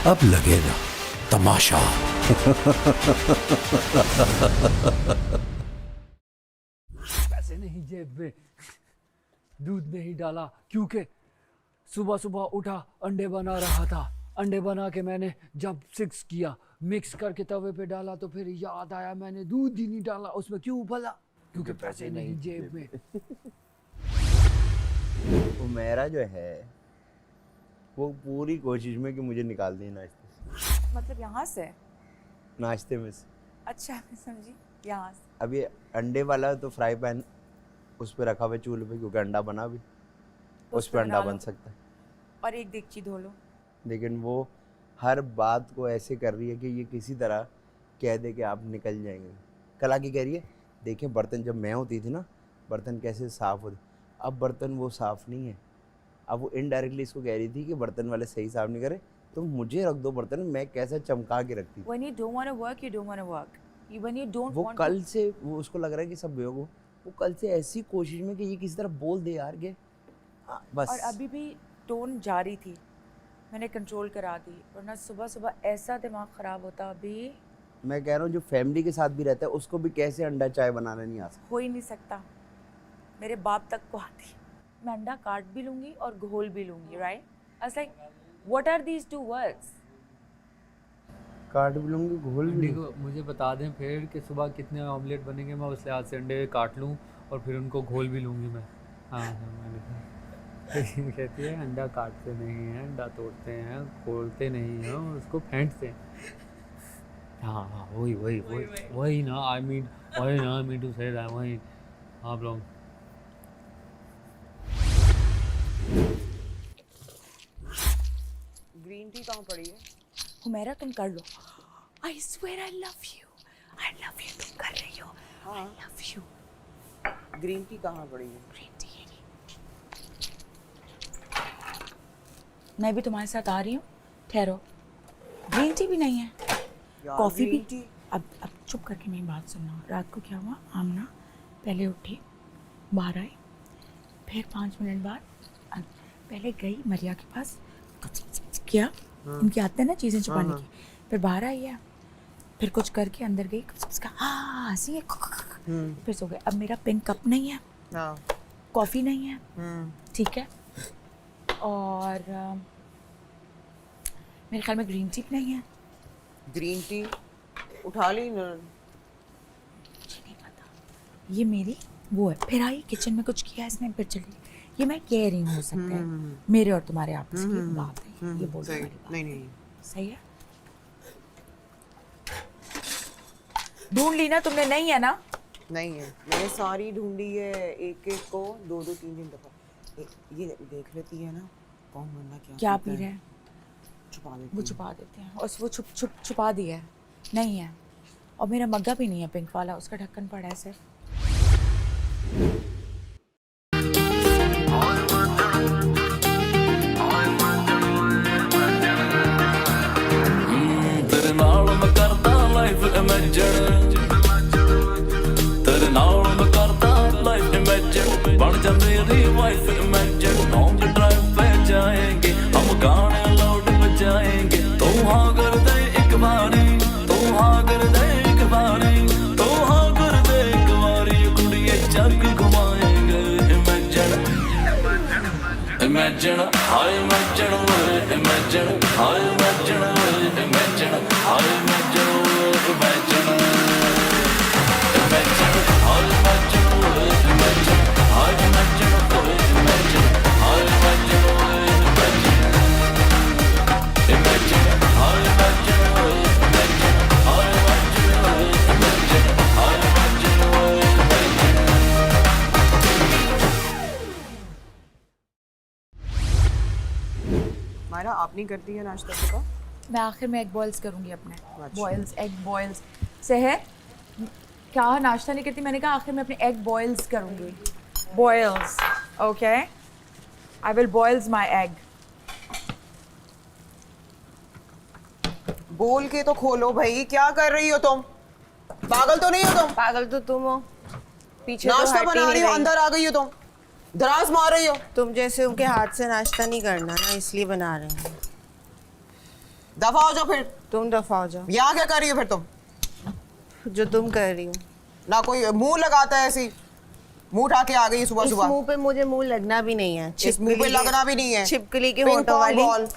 अब लगेगा तमाशा। पैसे नहीं जेब में, दूध नहीं डाला क्योंकि सुबह सुबह उठा, अंडे बना रहा था। अंडे बना के मैंने जब 6 किया, मिक्स करके तवे पे डाला तो फिर याद आया मैंने दूध ही नहीं डाला उसमें। क्यों भला? क्योंकि पैसे नहीं जेब में। वो मेरा जो है वो पूरी कोशिश में कि मुझे निकाल दें नाश्ते से। मतलब यहाँ से? नाश्ते में से। अच्छा मैं समझी, यहाँ से। अब ये अंडे वाला तो फ्राई पैन उस पर रखा हुआ है चूल्हे पे, क्योंकि अंडा बना भी उस पर अंडा बन सकता है। और एक देगची धो लो। लेकिन वो हर बात को ऐसे कर रही है कि ये किसी तरह कह दे कि आप निकल जाएंगे। कल आके कह रही है देखिए बर्तन जब मैं होती थी ना, बर्तन कैसे साफ़ होते, अब बर्तन वो साफ़ नहीं है। अब वो इनडायरेक्टली इसको कह रही थी कि बर्तन वाले सही साफ़ नहीं करे तो मुझे रख दो बर्तन, मैं कैसे चमका के रखती। When you don't want to work, you don't want to work. When you don't वो want कल से वो उसको लग रहा है कि सब बेवकूफ़, वो कल से ऐसी कोशिश में कि ये किसी तरह बोल दे यार के बस। और अभी भी टोन जारी थी, मैंने कंट्रोल करा दी, वरना सुबह सुबह ऐसा दिमाग ख़राब होता। अभी मैं कह रहा हूँ जो फैमिली के साथ भी रहता है उसको भी कैसे अंडा चाय बनाना नहीं आ सकता। हो ही नहीं सकता, मेरे बाप तक को आती। मैं अंडा काट भी लूँगी और घोल भी लूँगी, right? I was like what are these two words? काट भी लूँगी घोल भी अंडे को मुझे बता दें फिर कि सुबह कितने ऑमलेट बनेंगे, मैं उस लिहाज से अंडे काट लूँ और फिर उनको घोल भी लूँगी मैं। हाँ मैंने कहा कहती है अंडा काटते नहीं हैं, अंडा तोड़ते हैं, खोलते नहीं हैं, उसको फेंटते हैं। हाँ हाँ वही ना I mean to say that वही आप लोग। ग्रीन टी कहाँ पड़ी है? हुमैरा तुम कर लो। I swear I love you तुम कर रही हो। I love you. Green tea कहाँ पड़ी है? ग्रीन टी है। मैं भी तुम्हारे साथ आ रही हूँ, ठहरो। ग्रीन टी भी नहीं है, कॉफ़ी भी। टी अब चुप करके मेरी बात सुनना। रात को क्या हुआ, आमना पहले उठी, बाहर आई, फिर 5 मिनट बाद पहले गई मरिया के पास, किया इनकी आते हैं ना चीज़ें छुपाने की, फिर बाहर आई है, फिर कुछ करके अंदर गई, हाँ हंसी है, फिर सो गए। अब मेरा पिंक कप नहीं है, कॉफ़ी नहीं है, ठीक है, और मेरे ख्याल में ग्रीन टी भी नहीं है। ग्रीन टी उठा ली ना? मुझे नहीं पता, ये मेरी वो है। फिर आई किचन में कुछ किया इसने, फिर चली। ये मैं कह रही हूँ, हो सकता है मेरे और तुम्हारे आपस की बात है, ये बोलने वाली बात। नहीं सही है। ढूंढ ली ना तुमने? नहीं है ना? नहीं है, मैंने सारी ढूंढी है, एक एक को 2-3 दफा। ये देख लेती है ना कौन बंदा क्या पी रहे हैं, छुपा लेती वो छुपा देते हैं, और वो छुपा दिया है, नहीं है। और मेरा मग्गा भी नहीं है पिंक वाला, उसका ढक्कन पड़ा है सिर्फ। बन जा मेरी वाइफ इमेजिन, लॉन्ग ड्राइव पे जाएंगे हम, गाने लाउड बजाएंगे, तू हाँ कर दे एक बारी, तू हाँ कर दे एक बारी, तू हाँ कर दे एक बारी, कुड़िए जग घुमाएंगे। इमेजिन इमेजिन हाय इमेजिन इमेजिन हाय इमेजिन इमेजिन हाय इमेजिन इमेजिन इमेजिन हाय इमेजिन इमेजिन हाय इमेजिन इमेजिन हाय इमेजिन इमेजिन इमेजिन हाय इमेजिन इमेजिन हाय इमेजिन इमेजिन हाय इमेजिन मायरा आप नहीं करती है नाश्ता सुबह? मैं आखिर में एग बॉयल्स करूँगी अपने। अच्छा। Boils, egg boils. सेहर क्या नाश्ता नहीं करती? मैंने कहा आखिर में अपने एग बॉयल्स करूँगी। Boils, okay, I will boils my egg. बोल के तो खोलो भाई, क्या कर रही हो तुम? पागल तो नहीं हो तुम? पागल तो तुम हो, पीछे तो नाश्ता हट ही बना नहीं रही हो, अंदर आ गई हो तुम, दराज मार रही हो। तुम जैसे उनके हाथ से नाश्ता नहीं करना ना, इसलिए बना रहे हैं। दफा हो जाओ फिर। तुम दफा हो जाओ। यहाँ क्या कर रही हो फिर तुम? जो तुम कर रही हो। ना कोई मुंह लगाता है ऐसी, मुंह उठा के आ गई सुबह इस सुबह। मुंह पे मुझे मुंह लगना भी नहीं है। इस मुंह पे लगना भी नहीं है। छिपकली के पिंग होठों पोंग वाली। बॉल।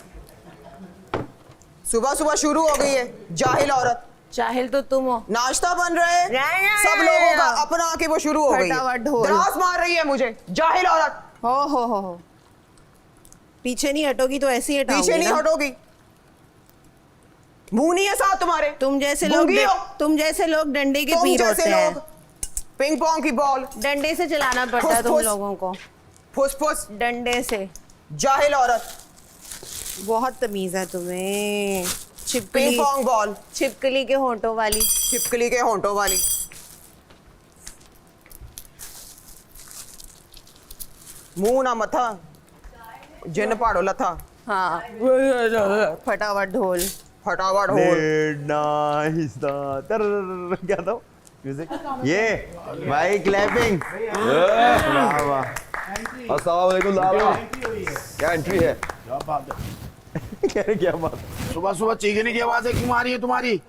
सुबह सुबह शुरू हो गई है, जाहिल औरत। जाहिल तो तुम हो। नाश्ता बन रहा है, सब लोगों का अपना आके वो शुरू हो गई फटाफट है। ढोल। दराज मार रही है मुझे, जाहिल औरत। हो। पीछे नहीं हटोगी तो ऐसे ही हटाऊंगी पीछे नहीं ना। हटोगी। मुंह नहीं है साथ तुम्हारे। तुम जैसे गूंगी हो। लोग डंडे के तुम पीर जैसे होते हैं। लोग पिंग पोंग की बॉल, डंडे से चलाना पड़ता है तुम फुस। लोगों को। फुस फुस, डंडे से। जाहिल औरत। बहुत तमीज है तुम्हें। पिंग छिपकली पोंग बॉल, छिपकली के होठों वाली। छिपकली के होंठों वाली। मुंह ना मथा, जिन पाड़ो लथा। हाँ फटाफट ढोल। फटाफट हो। क्या था म्यूजिक? ये भाई क्लैपिंग। वाह वाह। अस्सलाम वालेकुम लाला। क्या एंट्री है? कह रहे क्या बात? सुबह सुबह चीखने की आवाज है क्यों आ रही है तुम्हारी?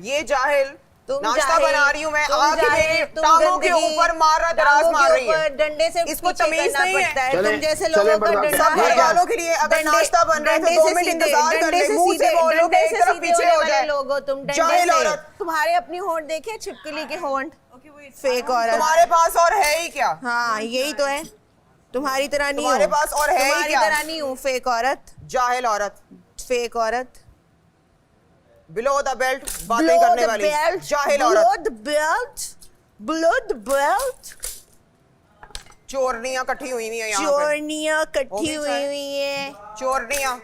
ये जाहिल तुम नाश्ता जाहिल, बना रही हूँ मैं, तुम आके जाहिल, मेरी तुम टांगों के गंदगी, ऊपर मार रहा, दराज टांगों मार के रही है। ऊपर डंडे से इसको पीछे तमीज करना नहीं है। पड़ता है। चले- तुम जैसे चले लोगों का बर्बाद डंडा सब है। घर वालों के लिए अगर डंडे- नाश्ता बन रहा है तो डंडे 2 से मिनट सीधे- इंतजार कर डंडे ले। से मुंह से सीधे- बोल लो, डंडे एक से तरफ सीधे पीछे होने हो वाले जाए। लोग हो तुम। डंडे जाहिल से। औरत। तुम्हारे अपनी होंठ देखे छिपकली के होंठ। फेक औरत। तुम्हारे पास और है ही क्या? हाँ यही तो है। तुम्हारी तरह नहीं तुम्हारे हूँ। पास और है ही तुम्हारी क्या? तरह नहीं हूँ। फेक औरत। जाहिल औरत। फेक औरत। बिलो द बेल्ट बातें करने वाली जाहिल औरत। Below the belt। चोरनियां इकट्ठी हुई हुई है यहाँ पे। चोरनियाँ इकट्ठी होगी हुई चाहे। हुई है। चोरनियां।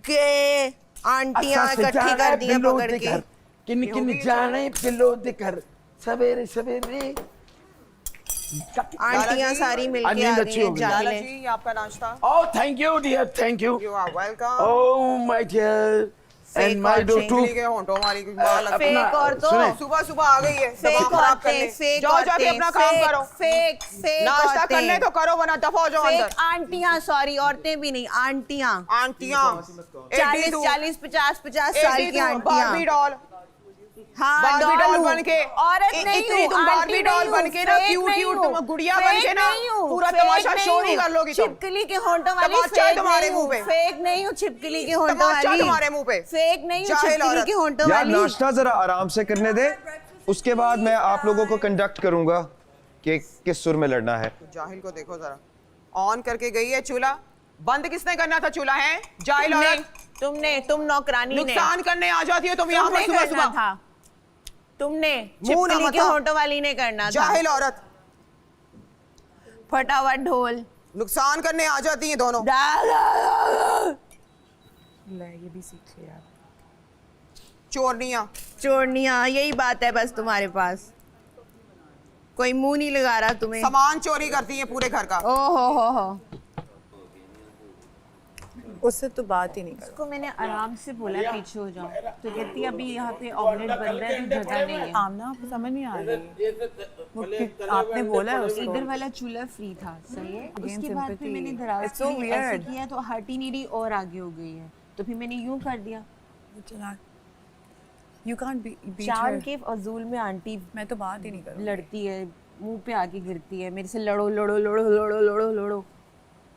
गए आंटियाँ इकट्ठी कर दी हैं पकड़ के। किन किन जाने पिलो देकर सवेरे सवेरे। आंटियाँ सारी मिलके नींद आ गई अच्छी हो हैं गई। लाला जाले। जी ये आपका नाश्ता। Oh thank you dear, thank you. You are welcome. Oh my dear and my daughter. छिपकली के होंठों वाली की माँ लगती है। फेक औरतों। सुने। सुबह सुबह आ गई है, फेक दिमाग खराब औरतें। करने। फेक जाओ जाके अपना काम करो। फेक नाश्ता औरतें। करने तो करो वरना दफा हो जाओ फेक अंदर। आंटियाँ, सॉरी औरतें भी नहीं, आंटियाँ। आंटियां 40 50 साल की आंटियाँ। Barbie doll. हाँ बारबी डॉल हूँ। बन के औरत नहीं इतनी हूँ, तुम आंटी बारबी डॉल नहीं बन हूँ, के ना फेक क्यूट नहीं क्यूट हूँ, तुम गुड़िया बन के फेक ना नहीं हूँ, पूरा फेक तमाशा नहीं शो नहीं हूँ। कर लोगी तुम। छिपकली के होंठों वाली तमाचा है फेक तुम्हारे नहीं मुंह हूँ, पे। फेक नहीं हूँ छिपकली के होंठों तमाचा वाली। तुम्हारे मुंह पे। फेक नहीं हूँ जाहिल छिपकली औरत। के होंठों यार वाली। नाश्ता जरा आराम से करने दे, उसके बाद मैं आप लोगों को कंडक्ट करूंगा कि किस सुर में लड़ना है। जाहिल को देखो जरा, ऑन करके गई है चूल्हा। बंद किसने करना था चूल्हा है? जाहिल औरत। तुम नौकरानी ने नुकसान करने आ जाती हो तुम यहाँ पर सुबह करना सुबह। था। तुमने मुंह ना छिपकली के मता। होंठों वाली ने करना था। जाहिल औरत। फटाफट ढोल। नुकसान करने आ जाती हैं दोनों। ये भी सीख लिया। चोरनियां। चोरनियाँ, यही बात है बस तुम्हारे पास। कोई मुंह नहीं लगा रहा तुम्हें। सामान चोरी करती हैं पूरे घर का। ओ हो। उससे तो बात ही नहीं कर। उसको मैंने आराम से बोला पीछे हो जाओ, तो कहती है अभी यहाँ पे ऑमलेट बन रहा है तो जगह नहीं है। आमना आपको समझ नहीं आ रही वो आपने बोला है उसको। इधर वाला चूल्हा फ्री था, सही है। Again उसके बाद फिर sympathy. मैंने दराज It's so के लिए ऐसे weird. किया तो हटी नहीं रही और आगे हो गई है, तो फिर मैंने यूं कर दिया। You can't beat चांद her. के फजूल में आंटी मैं तो बात ही नहीं करूँ। लड़ती है, मुंह पे आके गिरती है मेरे से, लड़ो।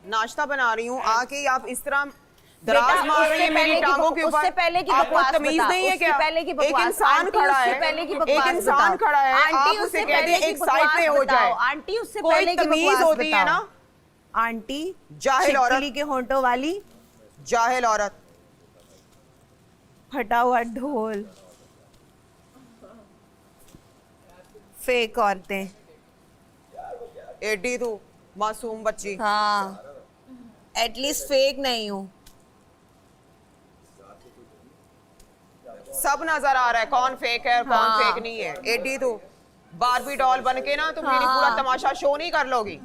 नाश्ता बना रही हूँ, आके ही आप इस तरह बेटा, दराज मार रही है उससे मेरी पहले की टांगों बक- के ऊपर। उससे पहले की आपको बकवास तमीज बता, नहीं है उससे क्या? पहले की एक बकवास। इंसान आंटी, खड़ा उससे है, पहले की एक बकवास इंसान बताओ। खड़ा है, आंटी, आप उससे उसे कह पहले दिए की एक साइड पे बकवास हो जाए। बताओ। आंटी उससे कोई पहले की तमीज बकवास होती है ना? बताओ। आंटी जाहिल औरत। छिपकली के होंठों वाली। जाहिल औरत। फटा हुआ ढोल। फेक औरतें। एडी तू मासूम बच्ची। हाँ एटलीस्ट फेक नहीं हूँ। सब नजर आ रहा है कौन फेक है और कौन हाँ। फेक नहीं है। एडी तू बारबी डॉल बन के ना तुम मेरी हाँ। पूरा तमाशा शो नहीं कर लोगी।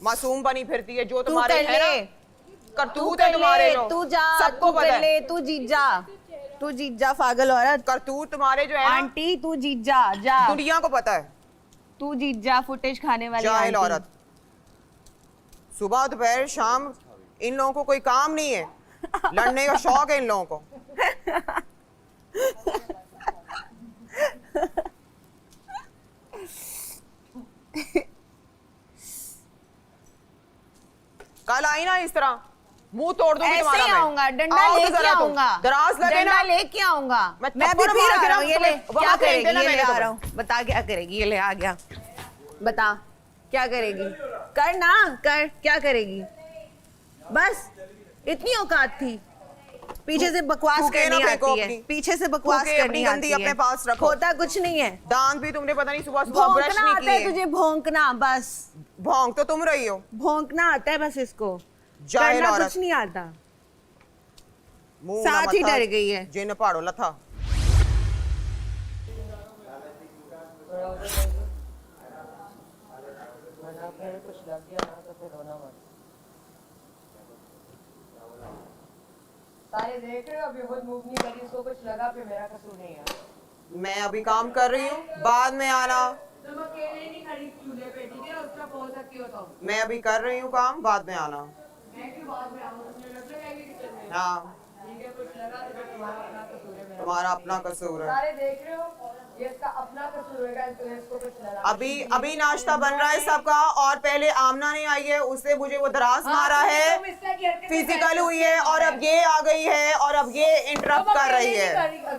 मासूम बनी फिरती है जो तू तुम्हारे कर है ना, ले, करतूत है तुम्हारे जो तू जा, सबको तू पता कर है। ले, तू जीत जा, तू जीत जा पागल औरत। करतूत तुम्हारे जो है ना, आंटी तू जीत जा, जा दुनिया को पता है। तू जीत जा, फुटेज खाने वाली जाहिल आंटी। औरत। सुबह दोपहर शाम इन लोगों को कोई काम नहीं है। लड़ने का शौक है इन लोगों को। कल आई ना इस तरह मुंह तोड़ दूंगी तुम्हारा। ऐसे ही मैं आऊंगा, डंडा आओ तो लेके जरा तुम। आऊंगा, दराज लगे डंडा ना लेके आऊंगा। मैं मैं भी थप्पड़ फिर मार आ के रहा ना हूँ, ये ले, तुम्हें क्या वहाँ फेंक करेगी, देना ये ले मैंने आ तुम्हें। रहा हूँ, बता क्या करेगी, ये ले आ गया, बता क्या करेगी, कर ना कर, क्या करेगी, बस इतनी औकात थी। पीछे से बकवास थूके ना करनी फेंको आती है, अपनी। पीछे से बकवास थूके करनी अपनी आती गंदी है, अपने पास रखो। होता कुछ नहीं है। दांत भी तुमने पता नहीं सुबह सुबह ब्रश भौंकना नहीं आता है किए। तुझे, भौंकना, बस भौंक तो तुम रही हो। भौंकना आता है बस इसको, जाहिल करना औरत। कुछ नहीं आता। मुंह साथ ना ही मत्था, डर गई है। जिन पहाड़ो लथा। सारे देख रहे हो, अभी खुद मूव नहीं करी, इसको कुछ लगा फिर मेरा कसूर नहीं है। मैं अभी काम कर रही हूँ, बाद में आना। तुम अकेले नहीं खड़ी चूल्हे पे, ठीक है, उस तरफ हो सकती हो तुम। मैं अभी कर रही हूँ काम, बाद में आना। मैं क्यों बाद में आऊँ, तुमने लग जाएगी किचन में। हाँ, ठीक है, कुछ लगा तो फिर तुम्हारा अपना कसूर है, मेरा तुम्हारा अपना कसूर है। सारे देख रहे हो, ये इसका अपना कसूर होगा, तो इसको कुछ लगा। अभी नाश्ता बन रहा है सबका, और पहले आमना ने आई है, उसने मुझे वो दराज मारा है, फिजिकल हुई है, और अब ये आ गई है, और अब ये इंटरप्ट कर रही है।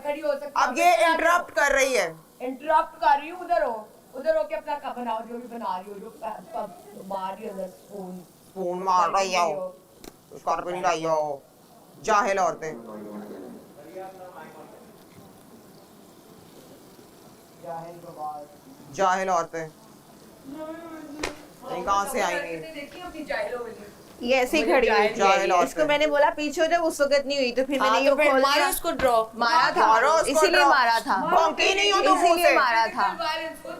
खड़ी हो सकती अब ये इंटरप्ट कर रही है। इंटरप्ट कर रही हूँ, उधर हो के अपना कप बनाओ, जो भी बना रही हो, जो मार रही हो, फोन मार रही हो, कुछ कर भी नहीं रही हो। जाहिल औरतें। जाहिल औरतें कहाँ से आएंगी? ये ऐसे ही खड़ी हुई जाहिल थी, औरतें। इसको मैंने बोला पीछे हो जाओ, उस वक्त नहीं हुई, तो फिर मैंने हाँ, ये तो फिर खोल मारो दिया। उसको ड्रॉ। मारा था, मारो उसको इसीलिए ड्रॉ। मारा था, भौंकी नहीं हो तुम मुंह इसीलिए से। मारा था,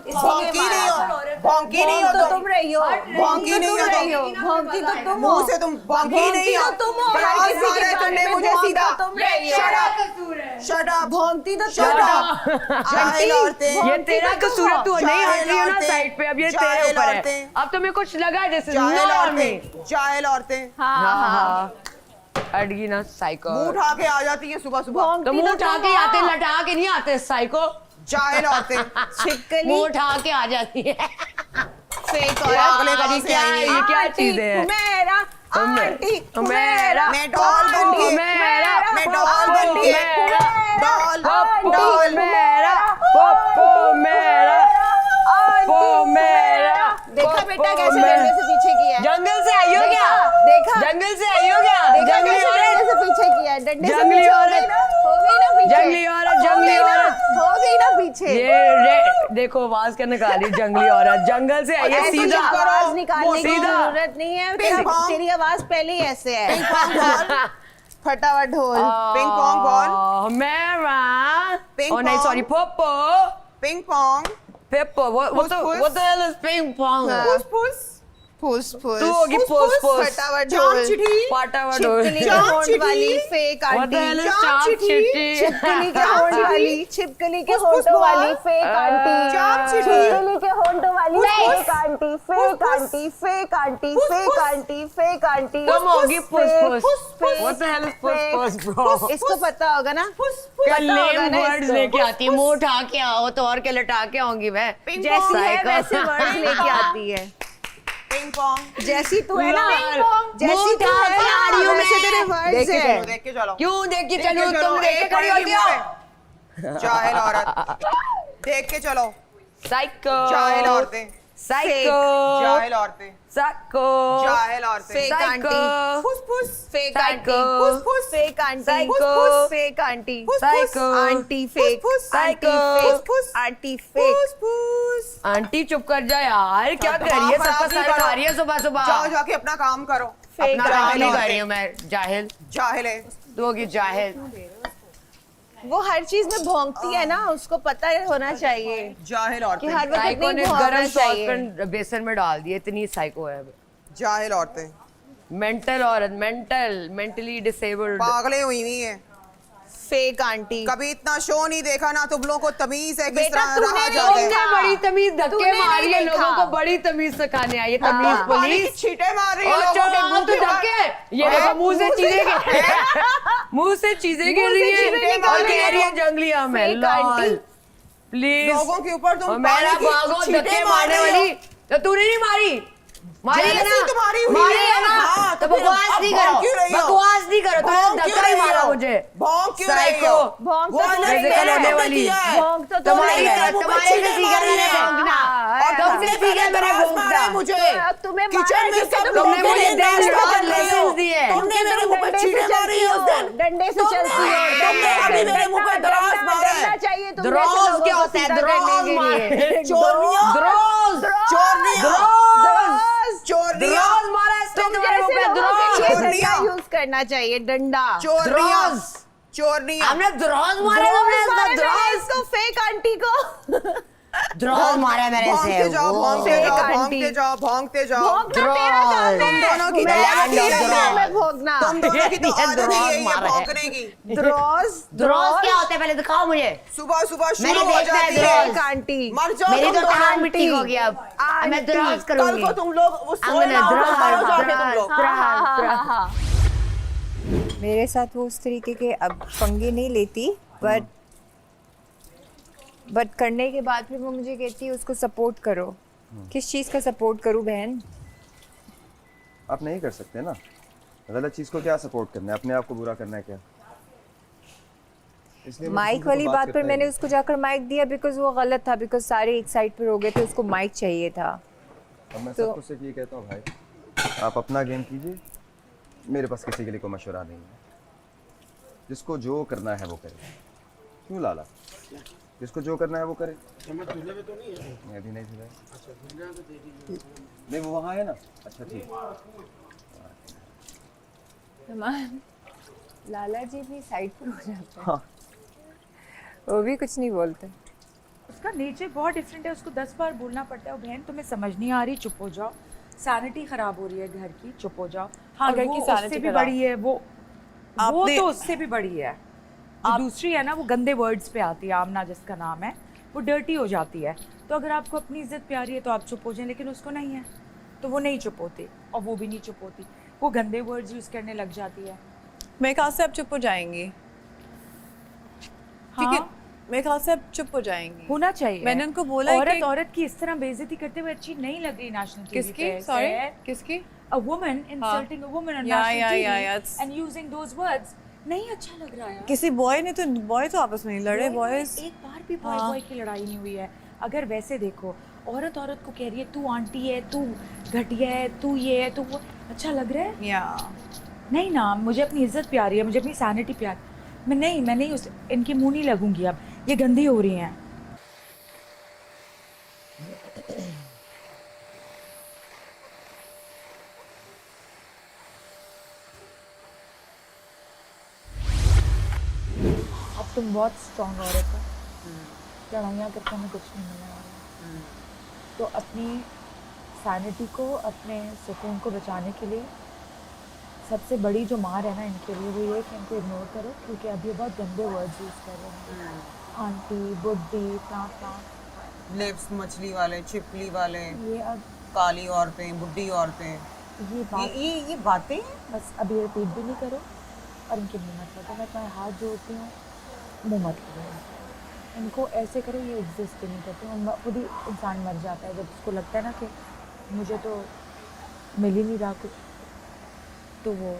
भौंकी नहीं हो, भौंकी नहीं हो तो तुम रही हो, भौंकी नहीं हो रही हो, तुम। भौंकी तो तुम हो, मुंह से तुम भौंकी नहीं हो। तो तुम हो, हर दराज किसी मारा के है तुमने बारे में मुझे भौंकते सीधा। तो तुम रही हो। Shut up, shut up, भौंकती तो shut तुम up। हो। जाहिल औरतें। ये तेरा तो तुम कसूर है, हो। तू नहीं हट रही हो ना औरतें, साइड पे, अब ये तेरे जाहिल ऊपर है। औरतें। अब तुम्हें कुछ लगा जैसे जाहिल नॉर्मल में। औरतें, जाहिल औरतें। हाँ, अड़गी ना साइको। मुंह उठा के आ जाती है सुबह सुबह। तो मुंह उठा के आते, लटा के नहीं आते साइको। जाहिल औरतें। छिपकली, मुंह उठा के आ जाती है। फेक पागले कहाँ ये से क्या आई है, हैं? ये क्या चीज है? मेरा आंटी मेरा, मैं डॉल बन के, मेरा, मैं डॉल बन के, मेरा, डॉल, पप्पू डॉल। मेरा, पप्पू मेरा, पप्पू मेरा। देखा बेटा कैसे डंडे से पीछे किया है? जंगल से आई हो क्या? देखा, जंगल से आई हो क्या? देखा जंगली कैसे औरत, डंडे से पीछे किया है? डंडे से जंगली पीछे हो औरत। गई ना, हो गई ना पीछे, जंगली औरत, जंगली हो गई ना, औरत। हो गई ना पीछे। ये देखो आवाज क्या निकाली, जंगली औरत, जंगल से आई है ऐसी सीधा। आवाज निकालने की सीधा। जरूरत नहीं है, पिंग पोंग। तेरी आवाज पहले ही ऐसे है। पिंग पोंग बॉल, फटा हुआ ढोल, पिंग पोंग बॉल, मेरा, पिंग oh नहीं Pong. sorry, Poopó, ping pong, पेपो, what the hell is ping pong? पुस पुस, फूस फूस, तू होगी पुस पुस, फटा हुआ चाम ढोल, चिटी, पाटा हुआ ढोल। छिपकली के चाम होंठ चिटी। वाली fake What the hell aunty, is चाम चिट्टी? छिपकली के होंठ वाली, छिपकली के फुस फुस होंठों बॉल। वाली फेक आंटी, चाम चिटी। छिपकली के होंठों वाली फुस फुस। Fake aunty, fake aunty, fake aunty, फुस फेक फुस। आंटी, फेक आंटी, तुम होगी पुस पुस। फुस। What the hell is पुस पुस bro? इसको पता होगा ना, क्या पता होगा lame ना words इसको। लेके आती है, मुंह उठा के आओ तो और क्या लटा के आऊंगी मैं। जैसी है Psycho। वैसे वर्ड्स लेके आती है, पिंग पोंग। जैसी तू है ना, यार, जैसी मुंह तू उठा है के आ रही ना हूँ वैसे मैं। तेरे वर्ड्स देख के हैं। देख के चलो। क्यों देख के देख के चलूं, चलो, तुम देख के एक खड़ी होती हो। पड़ेगी जाहिल औरत। देख के चलो। साइको, जाहिल औरतें, साइको, जाहिल औरतें, साइको, जाहिल औरतें। फेक साइको, आंटी, फुस फुस, फेक आंटी, साइको, फुस फुस, फेक आंटी, साइको, फुस फुस, fake aunty, psycho, aunty fake, फुस, aunty psycho, fake, aunty fake. फुस फुस। आंटी चुप कर जा यार, क्या कर रही है, सबका सर खा रही है सुबह सुबह। जाओ जाके अपना काम करो। फेक अपना जाहिल ही काम कर रही हूँ मैं, जाहिल, जाहिल है। तू होगी जाहिल। वो हर चीज में भौंकती है ना, उसको पता होना चाहिए जाहिल कि औरतें, हर वक्त साइको नहीं ने भौंकना गरम चाहिए। सॉसपैन बेसन में डाल दिए, इतनी साइको है। जाहिल औरतें, मेंटल औरत, मेंटली डिसेबल्ड। पागले हुई हुई है। Fake aunty. कभी इतना शो नहीं देखा ना, तुम लोगों को तमीज है किस बेटा, तरह तूने रहा नहीं जाता है। देखा। बड़ी तमीज धक्के तूने मारी नहीं है, देखा। लोगों को बड़ी तमीज सिखाने आई है। तमीज पानी की पुलिस छींटे मार रही है और लोगों के चलो, मुंह तो के ऊपर। धक्के ये देखो मुंह से चीजें मुंह से चीजें गिर रही है चीजें और निकल कह रही है रही जंगली आम है। Fake aunty. लॉल प्लीज लोगों के ऊपर तुम मेरा पानी की भागो छींटे धक्के मार मारने रही हो। वाली तो तूने नहीं मारी मारी है जैसी ना तुम्हारी हुई मारी है है ना हाँ, तो फिर बकवास अब नहीं भौंक क्यों रही करो हो? बकवास नहीं करो भौंक तुमने क्यों धक्का ही रही मारा हो? मुझे भौंक क्यों रही साइको हो? भौंक तो वो तुमने नहीं फिजिकल होने वाली किया है। भौंक तो तुमने तुम्हारे से सीखा मैंने भौंकना और तुमसे सबसे सीखा पहले मैंने दराज मारा है भौंकना मुझे तुम्हें किचन में सब लोग तुमने मुझे लेसन दिए तुमने मेरे मुंह पे छींटे मारी है उस दिन। डंडे से चलती हो। तुमने अभी मेरे मुंह पे दराज मारा है। डरना चाहिए तुमने द्रोज क्या होता है द्रोज मारे चोरनियों द्रोज चोरनियों चोरनियों द्रोज मारा इसने तुम तुम्हारे मुंह जैसे पे लोगों के लिए द्रोज डंडा यूज करना चाहिए, डंडा। चोरनियों द्रोज चोरनियों हमने द्रोज मारे हमने इसका द्रोज इसको फेक आंटी को द्रोज मारे मेरे से भौंकते जाओ भौंकते जाओ भौंकते जाओ भौंकते जाओ भौंकना तेरा काम तुम है। दोनों की तो मैं आदत ही नहीं यही है, मैं है भौंकना। तुम दोनों की तो ये आदत ही द्रोज यही है मारा है। भौंकने की द्रोज द्रोज क्या होता है पहले दिखाओ मुझे सुबह सुबह मैंने शुरू हो देखना है जाती है द्रोज। आंटी। मर जाओ मेरी तुम तो दोनों। कान मिट्टी हो गया अब मैं द्रोज कल करूंगी को तुम लोग वो सोए अंगना ना द्रोज उठो जाके तुम लोग मेरे साथ वो उस तरीके के अब पंगे नहीं लेती, बट करने के बाद फिर वो मुझे कहती है उसको सपोर्ट करो। किस चीज़ का सपोर्ट करूँ बहन? आप नहीं कर सकते ना, गलत चीज को क्या सपोर्ट करना है, अपने आप को बुरा करना है क्या? इसलिए मैं माइक किसी को वाली बात करता पर ही मैंने नहीं। उसको जाकर माइक दिया बिकॉज वो गलत था, बिकॉज सारे एक साइड पर हो गए थे, उसको माइक चाहिए था। अब मैं तो- सब कुछ से ये कहता हूँ भाई आप अपना गेम कीजिए, मेरे पास किसी के लिए कोई मशवरा नहीं है। जिसको जो करना है वो करे। क्यों लाला? जिसको जो करना है वो करे। मैं भी नहीं थी भाई। नहीं वो वहाँ है ना। अच्छा ठीक। लाला जी भी साइड पर हो जाते हैं। हाँ। वो भी कुछ नहीं बोलते। उसका नेचर बहुत डिफरेंट है, उसको 10 बार बोलना पड़ता है, बहन तुम्हें समझ नहीं आ रही, चुप हो जाओ, सैनिटी खराब हो रही है घर की, चुप हो जाओ। हाँ, घर वो की उससे sanity भी खराब। बड़ी है, वो तो उससे भी बड़ी है। जो दूसरी है ना, वो गंदे वर्ड्स पे आती है, आमना जिसका नाम है, वो डर्टी हो जाती है। तो अगर आपको अपनी इज्जत प्यारी है तो आप चुप हो जाएं, लेकिन उसको नहीं है तो वो नहीं चुप होती, और वो भी नहीं चुप होती, वो गंदे वर्ड्स यूज़ करने लग जाती है। मेरे ख्याल से आप चुप हो जाएंगी। ठीक है, हाँ, मेरे ख्याल से आप चुप हो जाएंगी। होना चाहिए। मैंने उनको बोला है औरत कि- औरत की इस तरह बेइज्जती करते हुए अच्छी नहीं लग रही नेशनल टीवी किसकी? पे। सॉरी, सैर, किसकी? a woman insulting a woman on Yeah, national yeah, TV yeah, it's- and using those words नहीं अच्छा लग रहा है। किसी बॉय ने तो बॉय तो आपस में नहीं लड़े। बॉयज एक बार भी बॉय बॉय की लड़ाई नहीं हुई है। अगर वैसे देखो, औरत औरत को कह रही है तू आंटी है, तू घटिया है, तू ये है, तू वो, अच्छा लग रहा है? या नहीं ना, मुझे अपनी इज्जत प्यारी है, मुझे अपनी सैनिटी प्यारी। मैं नहीं उस इनके मुंह नहीं लगूंगी अब, ये गंदी हो रही हैं। अब तुम बहुत स्ट्रॉन्ग औरत हो, लड़ाइयाँ करके हमें कुछ नहीं मिलने वाला। तो अपनी सैनिटी को, अपने सुकून को बचाने के लिए सबसे बड़ी जो मार है ना इनके लिए, वो ये कि इनको इग्नोर करो, क्योंकि अभी बहुत गंदे वर्ड्स यूज़ कर रहे हैं। आंटी, बुड्ढी, टाटा, लिप्स मछली वाले, छिपली वाले, ये अब काली औरतें, बुढ़ी औरतें, ये बात ये बातें बस अभी रिपीट भी नहीं करो और इनके मुँह मत लगो। मैं तुम्हारे हाथ जोड़ती हूँ, मुँह मत लगो। इनको ऐसे करो, ये एग्जिस्ट ही नहीं करते। वो खुद ही इंसान मर जाता है जब उसको लगता है ना कि मुझे तो मिल ही नहीं रहा कुछ, तो वो।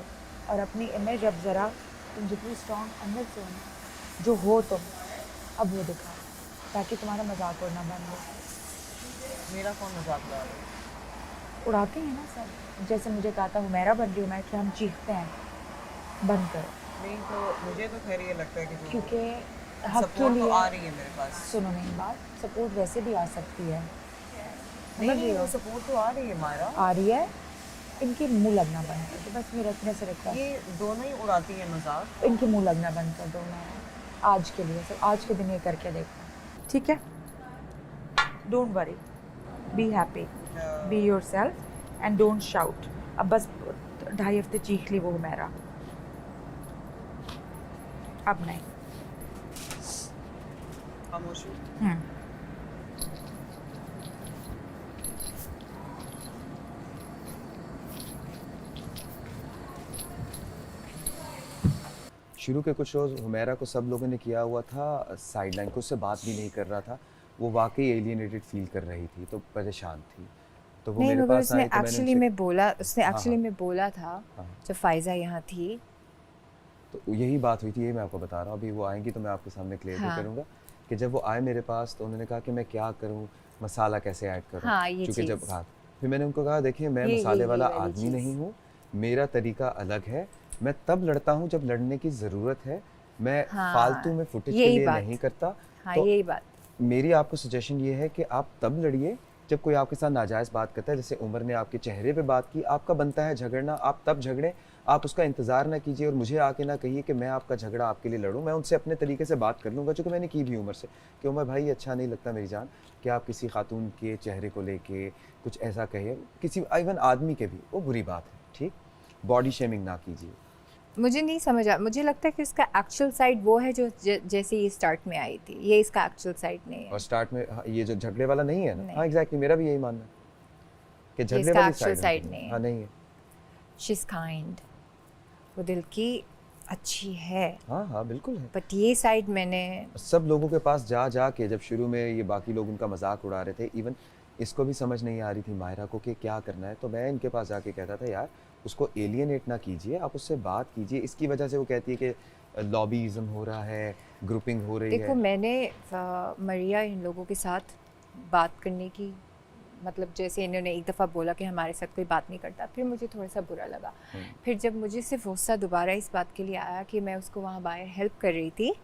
और अपनी इमेज अब ज़रा तुम जितनी स्ट्रॉन्ग अंदर से हो ना, जो हो तुम, अब वो दिखाओ, ताकि तुम्हारा मजाक उड़ना बंद हो। मेरा कौन मजाक उड़ा रहा है? उड़ाते हैं ना सब, जैसे मुझे कहा था हुमैरा बन रही हूँ मैं, कि हम चीखते हैं, बंद करो। नहीं तो मुझे तो खैर ये लगता है कि जो क्योंकि हक के सपोर्ट लिए तो आ रही है मेरे पास। सुनो मेरी बात, सपोर्ट वैसे भी आ सकती है, नहीं वो सपोर्ट तो आ रही है मायरा। आ रही है, इनके मुंह लगना बंद कर दो, बस मेरे अपने से रिक्वेस्ट। ये दोनों ही उड़ाती है मजाक। इनके मुंह लगना बंद कर दो, मैं आज के लिए, सिर्फ आज के दिन ये करके देखो, ठीक है? Don't worry, be happy, be your self and don't shout. अब बस 2.5 हफ्ते चीख ली वो मेरा, आप बनाए। शुरू के कुछ रोज़ हुमैरा को सब लोगों ने किया हुआ था साइड लाइन को, उससे बात भी नहीं कर रहा था, वो वाकई एलियनेटेड फील कर रही थी, तो परेशान थी। तो वो नहीं मेरे मगर पास उसने आई तो मैंने एक्चुअली उनसे- में बोला, उसने हाँ, एक्चुअली हाँ। में बोला था हाँ। जब फाइजा यहाँ थी। तो यही बात हुई थी, ये मैं आपको बता रहा हूँ। अभी वो आएंगी तो मैं आपके सामने क्लियर भी हाँ। करूँगा कि जब वो आए मेरे पास तो उन्होंने कहा कि मैं क्या करूँ, मसाला कैसे ऐड करूँ। हाँ, ये क्योंकि जब चीज़। हाँ, फिर मैंने उनको कहा देखिए मैं ये मसाले वाला वाली आदमी चीज़। नहीं हूँ, मेरा तरीका अलग है, मैं तब लड़ता हूँ जब लड़ने की ज़रूरत है, मैं हाँ, फालतू में फुटेज के यही लिए बात। नहीं करता। हाँ तो यही बात। मेरी आपको सजेशन ये है कि आप तब लड़िए जब कोई आपके साथ नाजायज़ बात करता है, जैसे उमर ने आपके चेहरे पे बात की, आपका बनता है झगड़ना, आप तब झगड़ें, आप उसका इंतज़ार ना कीजिए और मुझे आके ना कहिए कि मैं आपका झगड़ा आपके लिए लड़ूं। मैं उनसे अपने तरीके से बात कर लूँगा, जो कि मैंने की भी उमर से, कि उमर भाई अच्छा नहीं लगता मेरी जान कि आप किसी खातून के चेहरे को लेके कुछ ऐसा कहिए, किसी इवन आदमी के भी, वो बुरी बात है, ठीक? बॉडी शेमिंग ना कीजिए। मुझे नहीं समझ आ, मुझे लगता है कि उसका एक्चुअल साइड वो है जो जैसे ये स्टार्ट में आई थी, ये इसका एक्चुअल साइड नहीं है। और स्टार्ट में हाँ, ये जो झगड़े वाला नहीं है ना, नहीं। हाँ एग्जैक्टली, मेरा भी यही मानना है कि झगड़े इसका वाली actual साइड side नहीं है। हाँ नहीं है। शी इज काइंड, वो दिल की अच्छी है, हाँ हाँ बिल्कुल है। बट ये साइड मैंने सब लोगों के पास जा जा के, जब शुरू में ये बाकी लोग उनका मजाक उड़ा रहे थे, इवन इसको भी समझ नहीं आ रही थी मायरा को कि क्या करना है, तो मैं इनके पास जाके कहता था यार उसको एलियनेट ना कीजिए, आप उससे बात कीजिए। इसकी वजह से वो कहती है कि लॉबीज़म हो रहा है, ग्रुपिंग हो रही देखो है। मैंने मरिया इन लोगों के साथ बात करने की, मतलब जैसे इन्होंने एक दफ़ा बोला कि हमारे साथ कोई बात नहीं करता, फिर मुझे थोड़ा सा बुरा लगा। फिर जब मुझे सिर्फ गुस्सा दोबारा इस बात के लिए आया कि मैं उसको वहाँ बाहर हेल्प कर रही थी,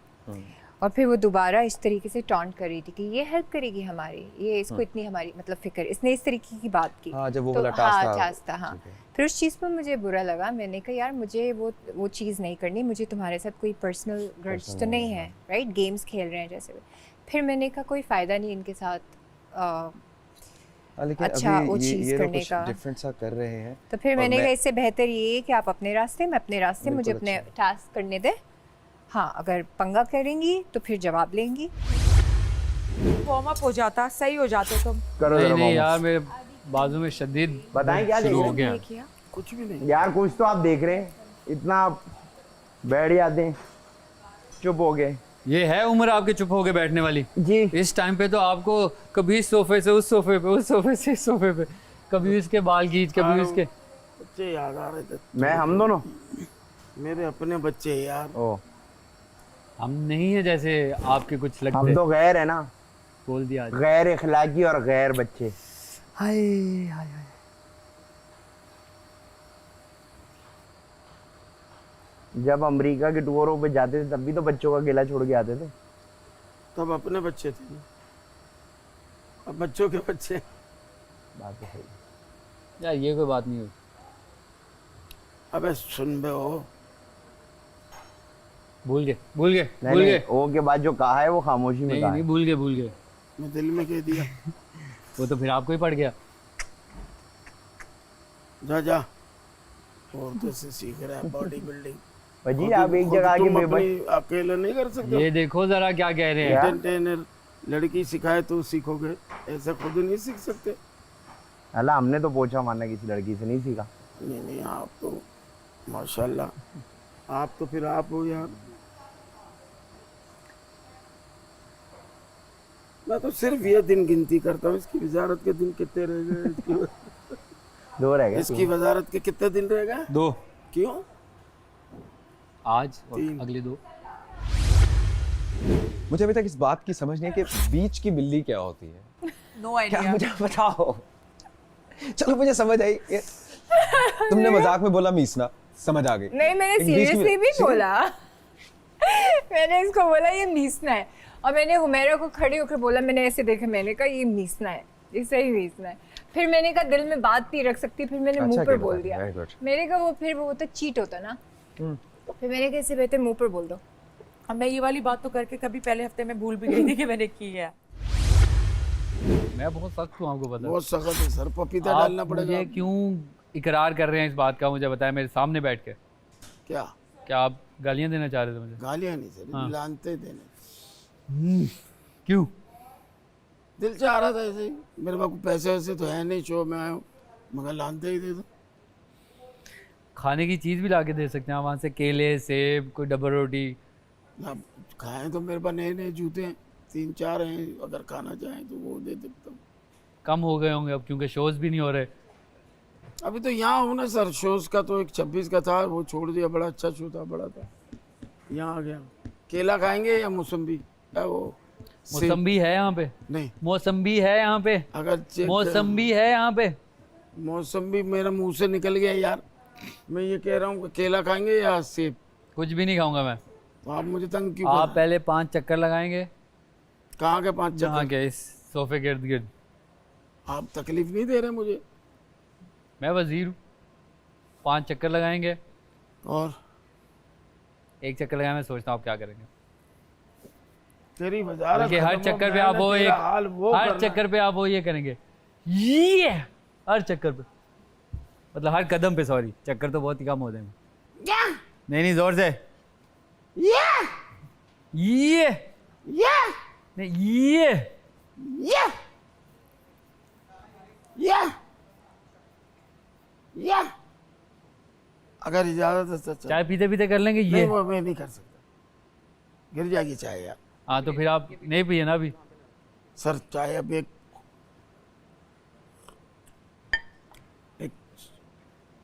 और फिर वो दोबारा इस तरीके से टॉन्ट कर रही थी कि ये हेल्प करेगी हमारी, ये इसको इतनी हमारी मतलब फ़िक्र, इसने इस तरीके की बात की। हाँ, जब वो तो वाला टास्क था, टास्क था, हाँ। ठीक है। फिर उस चीज़ पर मुझे बुरा लगा, मैंने कहा यार मुझे वो चीज़ नहीं करनी, मुझे तुम्हारे साथ कोई पर्सनल ग्रज तो नहीं है, राइट? गेम्स खेल रहे हैं जैसे। फिर मैंने कहा कोई फ़ायदा नहीं इनके साथ लेकिन अच्छा वो अभी चीज़ ये लोग करने कुछ का। डिफरेंट सा कर रहे हैं। तो फिर और मैंने मैं- कहा इससे बेहतर ये है कि आप अपने रास्ते, मैं अपने रास्ते, मुझे बिल्कुल अपने अच्छा। टास्क करने दें। हाँ, अगर पंगा करेंगी तो फिर जवाब लेंगी। वार्म अप हो जाता, सही हो जाते तुम। करो नहीं जरा नहीं मामू। यार, मेरे बाजू में शदीद बताएं क्या शुरू देख हो रहे गया। हैं? किया कुछ भी नहीं यार, कुछ तो आप देख रहे हैं, इतना आप बैठ जाते हैं, चुप हो गए। ये है उम्र आपके चुप होके बैठने वाली जी। इस टाइम पे तो आपको कभी इस सोफे से उस सोफे पे, उस सोफे से इस सोफे पे, कभी इसके बाल खींच, कभी इसके। बच्चे याद आ रहे थे, मैं हम दोनों मेरे अपने बच्चे यार। ओ, हम नहीं है जैसे आपके कुछ लगते। हम तो गैर है ना, बोल दिया आज। गैर इखलाकी और गैर बच्चे। हाय हाय हाय। जब अमेरिका के टूरों पे जाते थे तब भी तो बच्चों का गिला छोड़ के आते थे। तब अपने बच्चे थे ना, अब बच्चों के बच्चे। बात तो सही। यार ये कोई बात नहीं हुई। अबे सुन बे हो, भूल गए भूल गए नहीं भूल नहीं, गए। ओ के बाद जो कहा है वो खामोशी में नहीं कहा नहीं, है। भूल गए भूल गए। मैं दिल में कह दिया। वो तो फिर आपको ही पड़ गया। जा जा, और तो से सीख रहा है बॉडी बिल्डिंग। भाजी आप एक जगह आके बेबस अकेले नहीं कर सकते। ये देखो जरा क्या कह रहे हैं। एंटरटेनर लड़की सिखाए तो सीखोगे, ऐसा खुद नहीं सीख सकते। अल्लाह हमने तो पोछा मारना किसी लड़की से नहीं सीखा। नहीं नहीं, आप तो माशाल्लाह, आप तो फिर आप हो यार। मैं तो सिर्फ ये दिन गिनती करता हूँ, इसकी वजारत के दिन कितने रह गए, दो रह गए। इसकी वजारत के कितने दिन रह गए? 2 क्यों? आज और 3 अगले 2। मुझे अभी तक इस बात की समझ नहीं है कि बीच की बिल्ली क्या होती है। नो क्या आइडिया। मुझे बताओ। चलो मुझे समझ आई, तुमने मजाक में बोला मीसना, समझ आ गई। नहीं, मैंने एक बीच की- सीरियसली भी बोला। मैंने इसको बोला ये मीसना है, और मैंने हुमैरा को खड़े होकर बोला, मैंने ऐसे देखा, मैंने कहा ये मीसना है, ये सही मीसना है। फिर मैंने कहा दिल में बात भी रख सकती, फिर मैंने अच्छा मुंह पर किया, बोल very दिया। good. मेरे का वो फिर वो तो चीट होता ना, फिर मैंने कैसे बेहतर मुंह पर बोल दो। अब मैं ये वाली बात तो करके कभी पहले हफ्ते में भूल भी गई थी कि मैंने की है। मैं बहुत सख्त हूँ, आपको पता है। बहुत सख्त है सर, पपीता आप डालना पड़ेगा। मुझे क्यों इकरार कर रहे हैं इस बात का, मुझे बताया मेरे सामने बैठ के। क्या? क्या आप गालियाँ देना चाह रहे थे मुझे? गालियाँ नहीं सर, हाँ। लानते देने। क्यों? दिल चाह रहा था ऐसे ही, मेरे पास पैसे वैसे तो है नहीं, शो में आया हूँ, मगर लानते ही दे दो। खाने की चीज़ भी ला के दे सकते हैं आप वहाँ से, केले, सेब, कोई डबल रोटी। अब खाएं तो मेरे पास नए नए जूते हैं, 3-4 हैं, अगर खाना चाहें तो वो दे सकता हूँ। कम हो गए होंगे अब क्योंकि शोज़ भी नहीं हो रहे। अभी तो यहाँ हूँ ना सर, शोज का तो एक 26 का था, वो छोड़ दिया, बड़ा अच्छा शो था, बड़ा था, यहाँ आ गया। केला खाएंगे या मौसम्बी? या वो मौसम्बी है यहाँ पे? नहीं, मौसम्बी है यहाँ पे? अगर मौसम्बी है यहाँ पे? मौसम्बी मेरा मुंह से निकल गया यार। मैं ये कह रहा हूँ केला खाएंगे या सेब? कुछ भी नहीं खाऊंगा मैं। तो आप मुझे तंग क्यों आप पहले 5 चक्कर लगाएंगे। कहाँ के 5 चक्कर? यहाँ के, इस सोफे के इर्द गिर्द। आप तकलीफ नहीं दे रहे मुझे? मैं वजीर हूँ। 5 चक्कर लगाएंगे और 1 चक्कर लगाए, मैं सोचता हूँ आप क्या करेंगे। तेरी वजारत बल्कि हर खत्म हो, चक्कर पे मैंने आप वो तेरा हाल वो हर करना चक्कर पे आप वो ये करेंगे, ये हर चक्कर पे, मतलब हर कदम पे। सॉरी, चक्कर तो बहुत ही कम होते हैं। नहीं जोर से। ये नहीं, ये अगर इजाजत है तो चाय पीते पीते कर लेंगे। नहीं, ये वो मैं नहीं कर सकता, गिर जाएगी चाय यार। हाँ तो फिर आप नहीं पिए ना अभी। सर चाय अब एक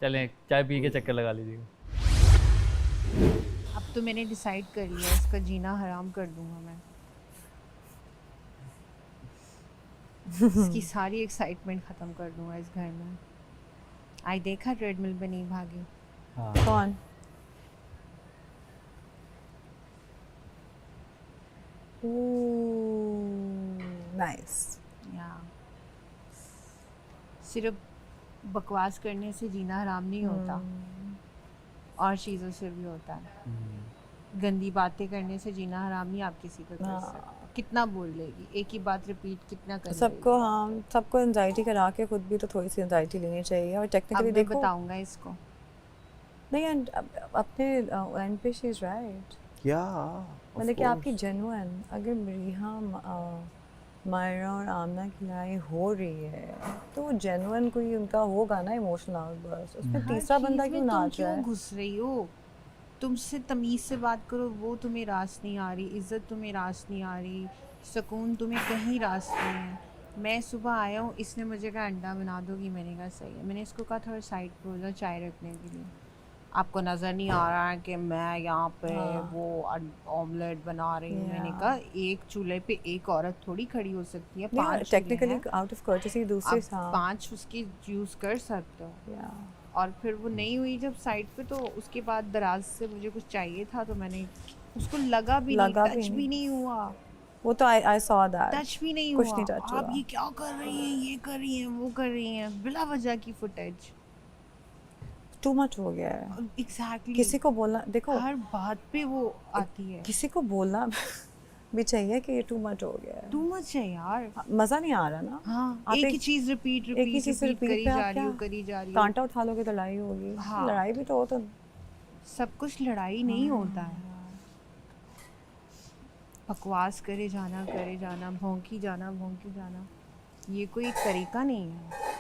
चलें चाय पी के चक्कर लगा लीजिएगा। अब तो मैंने डिसाइड कर लिया, इसका जीना हराम कर दूंगा मैं। इसकी सारी एक्साइटमेंट ख़त्म कर दूंगा इस घर में। आई देखा ट्रेडमिल पे नहीं भागी। हाँ। कौन? नाइस। या सिर्फ बकवास करने से जीना हराम नहीं होता, और चीज़ों से भी होता है। गंदी बातें करने से जीना हराम नहीं आप किसी को कर सकते। कितना बोल लेगी, एक ही बात रिपीट कितना कर सबको, हाँ सबको एंजाइटी करा के खुद भी तो थोड़ी सी एंजाइटी लेनी चाहिए। और टेक्निकली देखो, बताऊंगा इसको। नहीं अपने एंड पे शी इज राइट। क्या मतलब कि आपकी जेन्युइन, अगर मरीहा, मायरा और आमना की लड़ाई हो रही है तो वो जेन्युइन कोई उनका होगा ना इमोशनल आउटबर्स्ट। उसमें तीसरा बंदा क्यों नाच रहा है? घुस रही हो? तुमसे तमीज़ से बात करो, वो तुम्हें रास नहीं आ रही, इज़्ज़त तुम्हें रास नहीं आ रही, सुकून तुम्हें कहीं रास नहीं है। मैं सुबह आया हूँ, इसने मुझे कहा अंडा बना दोगी, मैंने कहा सही है। मैंने इसको कहा थोड़ा साइड पर हो जाओ चाय रखने के लिए। आपको नज़र नहीं आ रहा है कि मैं यहाँ पे वो ऑमलेट बना रही हूँ? मैंने कहा एक चूल्हे पे एक औरत थोड़ी खड़ी हो सकती है, 5 टेक्निकली आउट ऑफ कर्टेसी दूसरे 5 उसकी यूज़ कर सकते हो। और फिर वो नहीं हुई जब साइड पे, तो उसके बाद दराज से मुझे कुछ चाहिए था तो मैंने उसको लगा भी नहीं, टच भी नहीं हुआ। वो तो आई सॉ दैट, टच भी नहीं कुछ हुआ। नहीं टच हुआ। आप ये क्या कर रही हैं, ये कर रही हैं, वो कर रही हैं, बिला वजह की फुटेज। टू मच हो गया है। एग्जैक्टली। किसी को बोलना, देखो हर बात पे वो आती है। किसी को बोलना भी चाहिए कि ये टू मच हो गया है। टू मच है यार, मजा नहीं आ रहा ना। हाँ, आप एक ही चीज रिपीट करी जा रही हो। कांटा उठा लोगे तो लड़ाई होगी। हाँ। लड़ाई भी तो हो, तो सब कुछ लड़ाई नहीं होता है। बकवास करे जाना, भौंकी जाना, ये कोई तरीका नहीं है।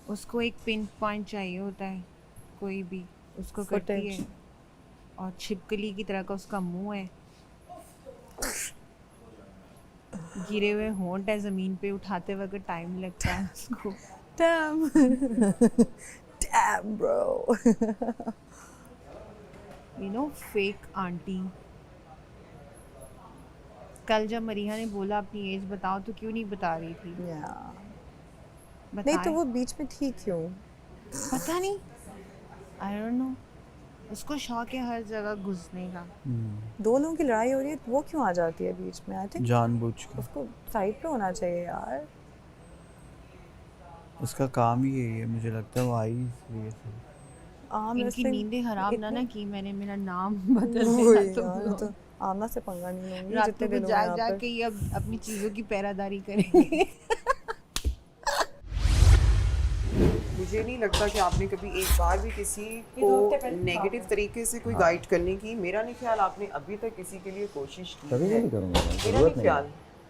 उसको एक पिन पॉइंट चाहिए होता है, कोई भी उसको करती है, और छिपकली की तरह का उसका मुंह है, गिरे हुए होंठ है ज़मीन पे, उठाते वक्त टाइम लगता है उसको। Damn bro. You know, fake aunty. कल जब मरीहा ने बोला अपनी एज बताओ तो क्यों नहीं बता रही थी? नहीं तो वो बीच में थी क्यों? पता नहीं, आई डोंट नो। उसको शौक है हर जगह घुसने का। दो लोगों की लड़ाई हो रही है, वो क्यों आ जाती है बीच में? आई थिंक जानबूझ के उसको साइड पे होना चाहिए यार। उसका काम ही यही है, मुझे लगता है वो आई इसलिए। इनकी नींदें हराम ना की मैंने मेरा नाम बदल दिया तो आमना से पंगा नहीं लूंगी। रातों को जाग के ये अब अपनी चीज़ों की पहरादारी करेंगे। मुझे नहीं लगता कि आपने कभी एक बार भी किसी को नेगेटिव तरीके से कोई गाइड करने की, मेरा नहीं ख्याल आपने अभी तक किसी के लिए कोशिश की कभी है। नहीं करूँगा, मेरा नहीं ख्याल।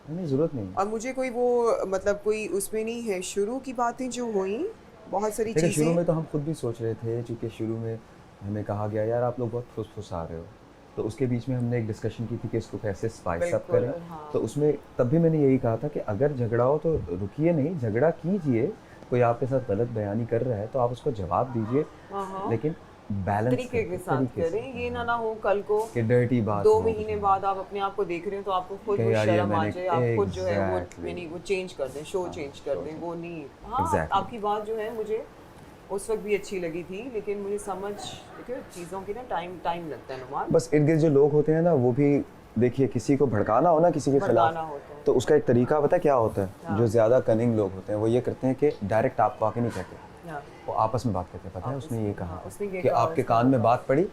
नहीं ज़रूरत नहीं। और मुझे कोई वो मतलब कोई उसमें नहीं है, शुरू की बातें जो हुई बहुत सारी देखिए शुरू चीज़ें। में तो हम खुद भी सोच रहे थे, क्योंकि शुरू में हमें कहा गया यार आप लोग बहुत फुसफुसा रहे हो, तो उसके बीच में हमने एक डिस्कशन की थी कि इसको कैसे स्पाइस अप बिल्कुल, करें। हाँ। तो उसमें तब भी मैंने यही कहा था कि अगर झगड़ा हो तो रुकिए नहीं, झगड़ा कीजिए। कोई आपके साथ गलत बयानी कर रहा है तो आप उसको जवाब दीजिए, लेकिन बैलेंस तरीके के साथ करें। ये ना हो कल को कि डर्टी बात 2 हो। महीने बाद आप अपने आप को देख रहे हो तो आपको खुद कि वो यार ये शर्म आ मैंने- जाए, आप खुद जो है वो Exactly. यानी वो चेंज कर दें, शो चेंज कर दें, वो नहीं। हाँ Exactly. आपकी बात जो है मुझे उस वक्त भी अच्छी लगी थी, लेकिन मुझे समझ देखिए चीज़ों की ना टाइम लगता है नुमान। बस इर्द गिर्द जो लोग होते हैं ना, वो भी देखिए किसी को भड़काना हो ना किसी के भड़काना खिलाफ, होता है। तो उसका एक तरीका पता है क्या होता है? हाँ। जो ज़्यादा कनिंग लोग होते हैं वो ये करते हैं कि डायरेक्ट आपको आके नहीं कहते, हाँ। वो आपस में बात करते हैं। पता है उसने ये कहा उसने ये कि कहा, आपके कान में बात पड़ी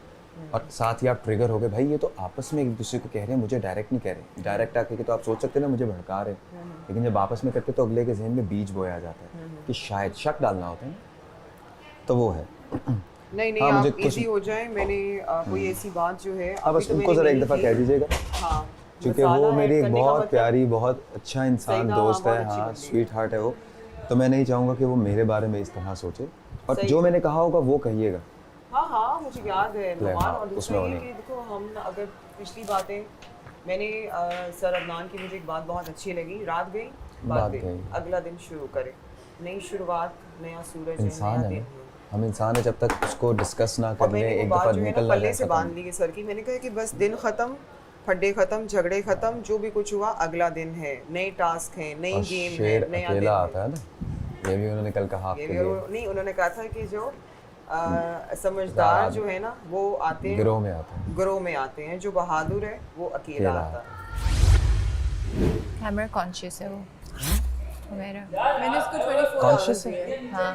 और साथ ही आप ट्रिगर हो गए, भाई ये तो आपस में एक दूसरे को कह रहे हैं, मुझे डायरेक्ट नहीं कह रहे। डायरेक्ट आके के तो आप सोच सकते हैं ना मुझे भड़का रहे, लेकिन जब आपस में करते तो अगले के जहन में बीज बोया जाता है कि शायद शक डालना होता है ना, तो वो है। नहीं हाँ, मुझे आप कुछ- इजी हो जाए। मैंने कोई ऐसी बात जो है हाँ बस अभी तो उनको मैंने ज़रा एक नहीं दफ़ा की। कह दीजिएगा, हाँ क्योंकि मसाला वो ऐड मेरी एक करने का बहुत मतलब- प्यारी, बहुत अच्छा इंसान सही ना, दोस्त बहुत है। अच्छी हाँ बंदी है। स्वीट हार्ट है वो, तो मैं नहीं चाहूँगा कि वो मेरे बारे में इस तरह सोचे, और सही जो है। मैंने कहा होगा वो कहिएगा। हाँ मुझे याद है नुमान। हाँ, और दूसरा उसमें वो ये नहीं। कि देखो हम अगर पिछली बातें मैंने सर अदनान की मुझे एक बात बहुत अच्छी लगी, रात गई बात गई, अगला दिन शुरू करें, नई शुरुआत, नया सूरज है, इंसान नया है दिन ना, है। हम इंसान है, जब तक उसको डिस्कस ना और कर ले, मैंने वो एक बात दफ़ा जो है ना निकल ना पल्ले जाए से बांध ली है सर की। मैंने कहा कि बस दिन खत्म, फड्डे खत्म, झगड़े खत्म, जो भी कुछ हुआ अगला दिन है, नए टास्क हैं, नई और गेम है, शेर नया दिन अकेला है। आता है ना, ये भी उन्होंने कल कहा आपके ये भी लिए। नहीं, उन्होंने कहा था कि जो समझदार जो है ना वो आते हैं गिरोह में आता है, ग्रोह में आते हैं, जो बहादुर है वो अकेला अकेला आता है। कैमरा कॉन्शियस है वो मेरा। मैंने इसको 24 कॉन्शियस hours है। दिए। हाँ,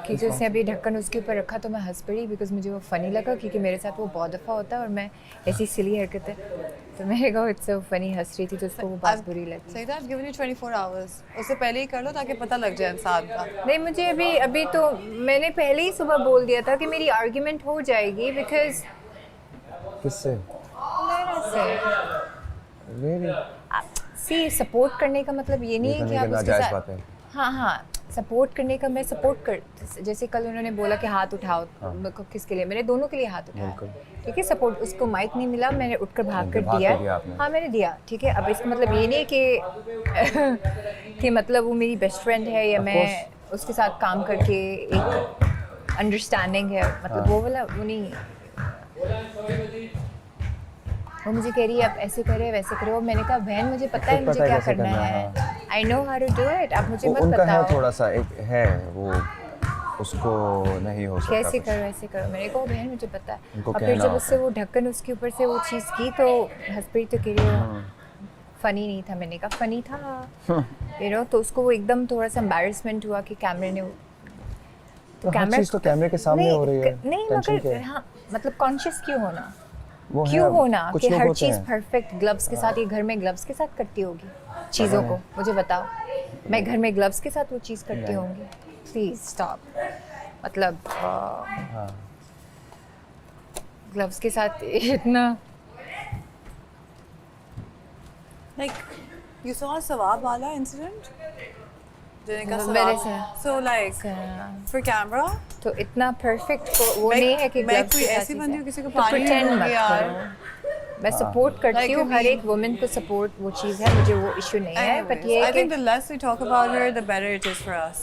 क्योंकि उसने अभी ढक्कन उसके ऊपर रखा तो मैं हंस पड़ी, बिकॉज मुझे वो फ़नी लगा, क्योंकि मेरे साथ वो बहुत दफ़ा होता है और मैं ऐसी सिली हरकत है, तो मैंने कहा इट्स सो फनी, हंस रही थी तो उसको वो बात बुरी लगी। सही था, I've given you 24 hours. उससे पहले ही कर लो ताकि पता लग जाए इंसान का। नहीं, मुझे अभी तो मैंने पहले ही सुबह बोल दिया था कि मेरी आर्ग्यूमेंट हो जाएगी, बिकॉज किससे? Really? सी सपोर्ट करने का मतलब ये नहीं है कि आप उसके नाजायज़ बात है। साथ हाँ सपोर्ट करने का, मैं सपोर्ट कर, जैसे कल उन्होंने बोला कि हाथ उठाओ, किसके लिए? मैंने दोनों के लिए हाथ उठाया, ठीक है। सपोर्ट, उसको माइक नहीं मिला, मैंने उठकर भाग कर भाग दिया, कर दिया आपने। हाँ मैंने दिया, ठीक है। अब इसका मतलब ये नहीं कि कि मतलब वो मेरी बेस्ट फ्रेंड है या मैं उसके साथ काम करके एक अंडरस्टैंडिंग है, मतलब वो वाला वो नहीं। वो मुझे कह रही है आप ऐसे करे वैसे करे, और मैंने कहा बहन मुझे पता है मुझे क्या करना है, I know how to do it, आप मुझे मत उनका है बताओ थोड़ा सा एक है वो, उसको नहीं हो सकता कैसे कुछ। करो ऐसे करो। मैंने कहा बहन मुझे पता है, उनको और फिर कहना जब होता उससे वो ढक्कन उसके ऊपर से वो चीज़ की तो हंस पड़ी, तो कह रही हो फनी नहीं था। मैंने कहा फनी था, यू नो। तो उसको वो एकदम थोड़ा सा एम्बैरेसमेंट हुआ कि कैमरे ने तो हर चीज़ तो कैमरे के सामने हो रही है, नहीं टेंशन क्या मगर है? हाँ मतलब कॉन्शियस क्यों होना, वो है, क्यों होना कुछ कि लोग हर होते चीज़ हैं। परफेक्ट ग्लव्स के साथ, ये घर में ग्लव्स के साथ करती होगी चीज़ों को, मुझे बताओ। मैं घर में ग्लव्स के साथ वो चीज़ करती होंगी? प्लीज स्टॉप, मतलब ग्लव्स के साथ इतना Like, you saw सवाब वाला incident? जिन्हें का मेरे सवाब, से so like for camera, तो इतना परफेक्ट वो मैं- नहीं है कि मैं gloves कोई के साथ ऐसी ही बंदी है। हूँ, किसी को तो पानी नहीं pretend दूंगी मत यार। करो। मैं सपोर्ट करती Like हूँ, if हर we- एक वुमेन को सपोर्ट, वो चीज़ है, मुझे वो इशू नहीं है, बट Anyways, ये I है think कि the less we talk about her, the better it is for us.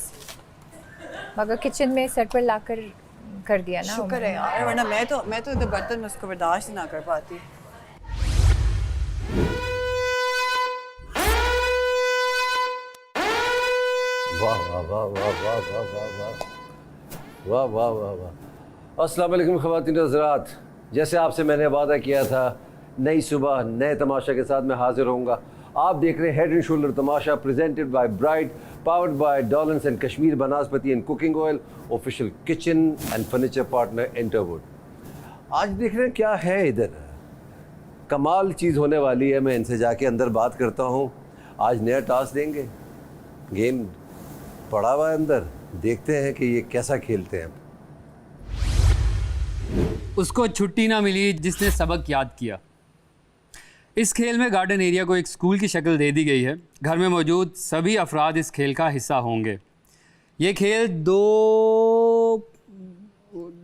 मगर किचन में सर पर लाकर कर दिया ना शुक्र है यार, वरना मैं तो इधर बर्तन में उसको बर्दाश्त ही ना कर पाती। वाह वाह वाह वाह वाह वाह वाह वाह वाह वाह वाह वाह। अस्सलाम वालेकुम ख़वातीन हज़रात, जैसे आपसे मैंने वादा किया था नई सुबह नए तमाशा के साथ मैं हाजिर होऊंगा। आप देख रहे हैं हेड एंड शोल्डर तमाशा presented by Bright, powered by Dollons and Kashmir Banaspati and cooking oil, official kitchen and furniture partner Interwood. आज देख रहे हैं क्या है इधर, कमाल चीज़ होने वाली है। मैं इनसे जाके अंदर बात करता हूँ। आज नया टास्क देंगे, गेम पड़ा हुआ है अंदर, देखते हैं कि ये कैसा खेलते हैं। उसको छुट्टी ना मिली जिसने सबक याद किया। इस खेल में गार्डन एरिया को एक स्कूल की शक्ल दे दी गई है। घर में मौजूद सभी अफराद इस खेल का हिस्सा होंगे। ये खेल 2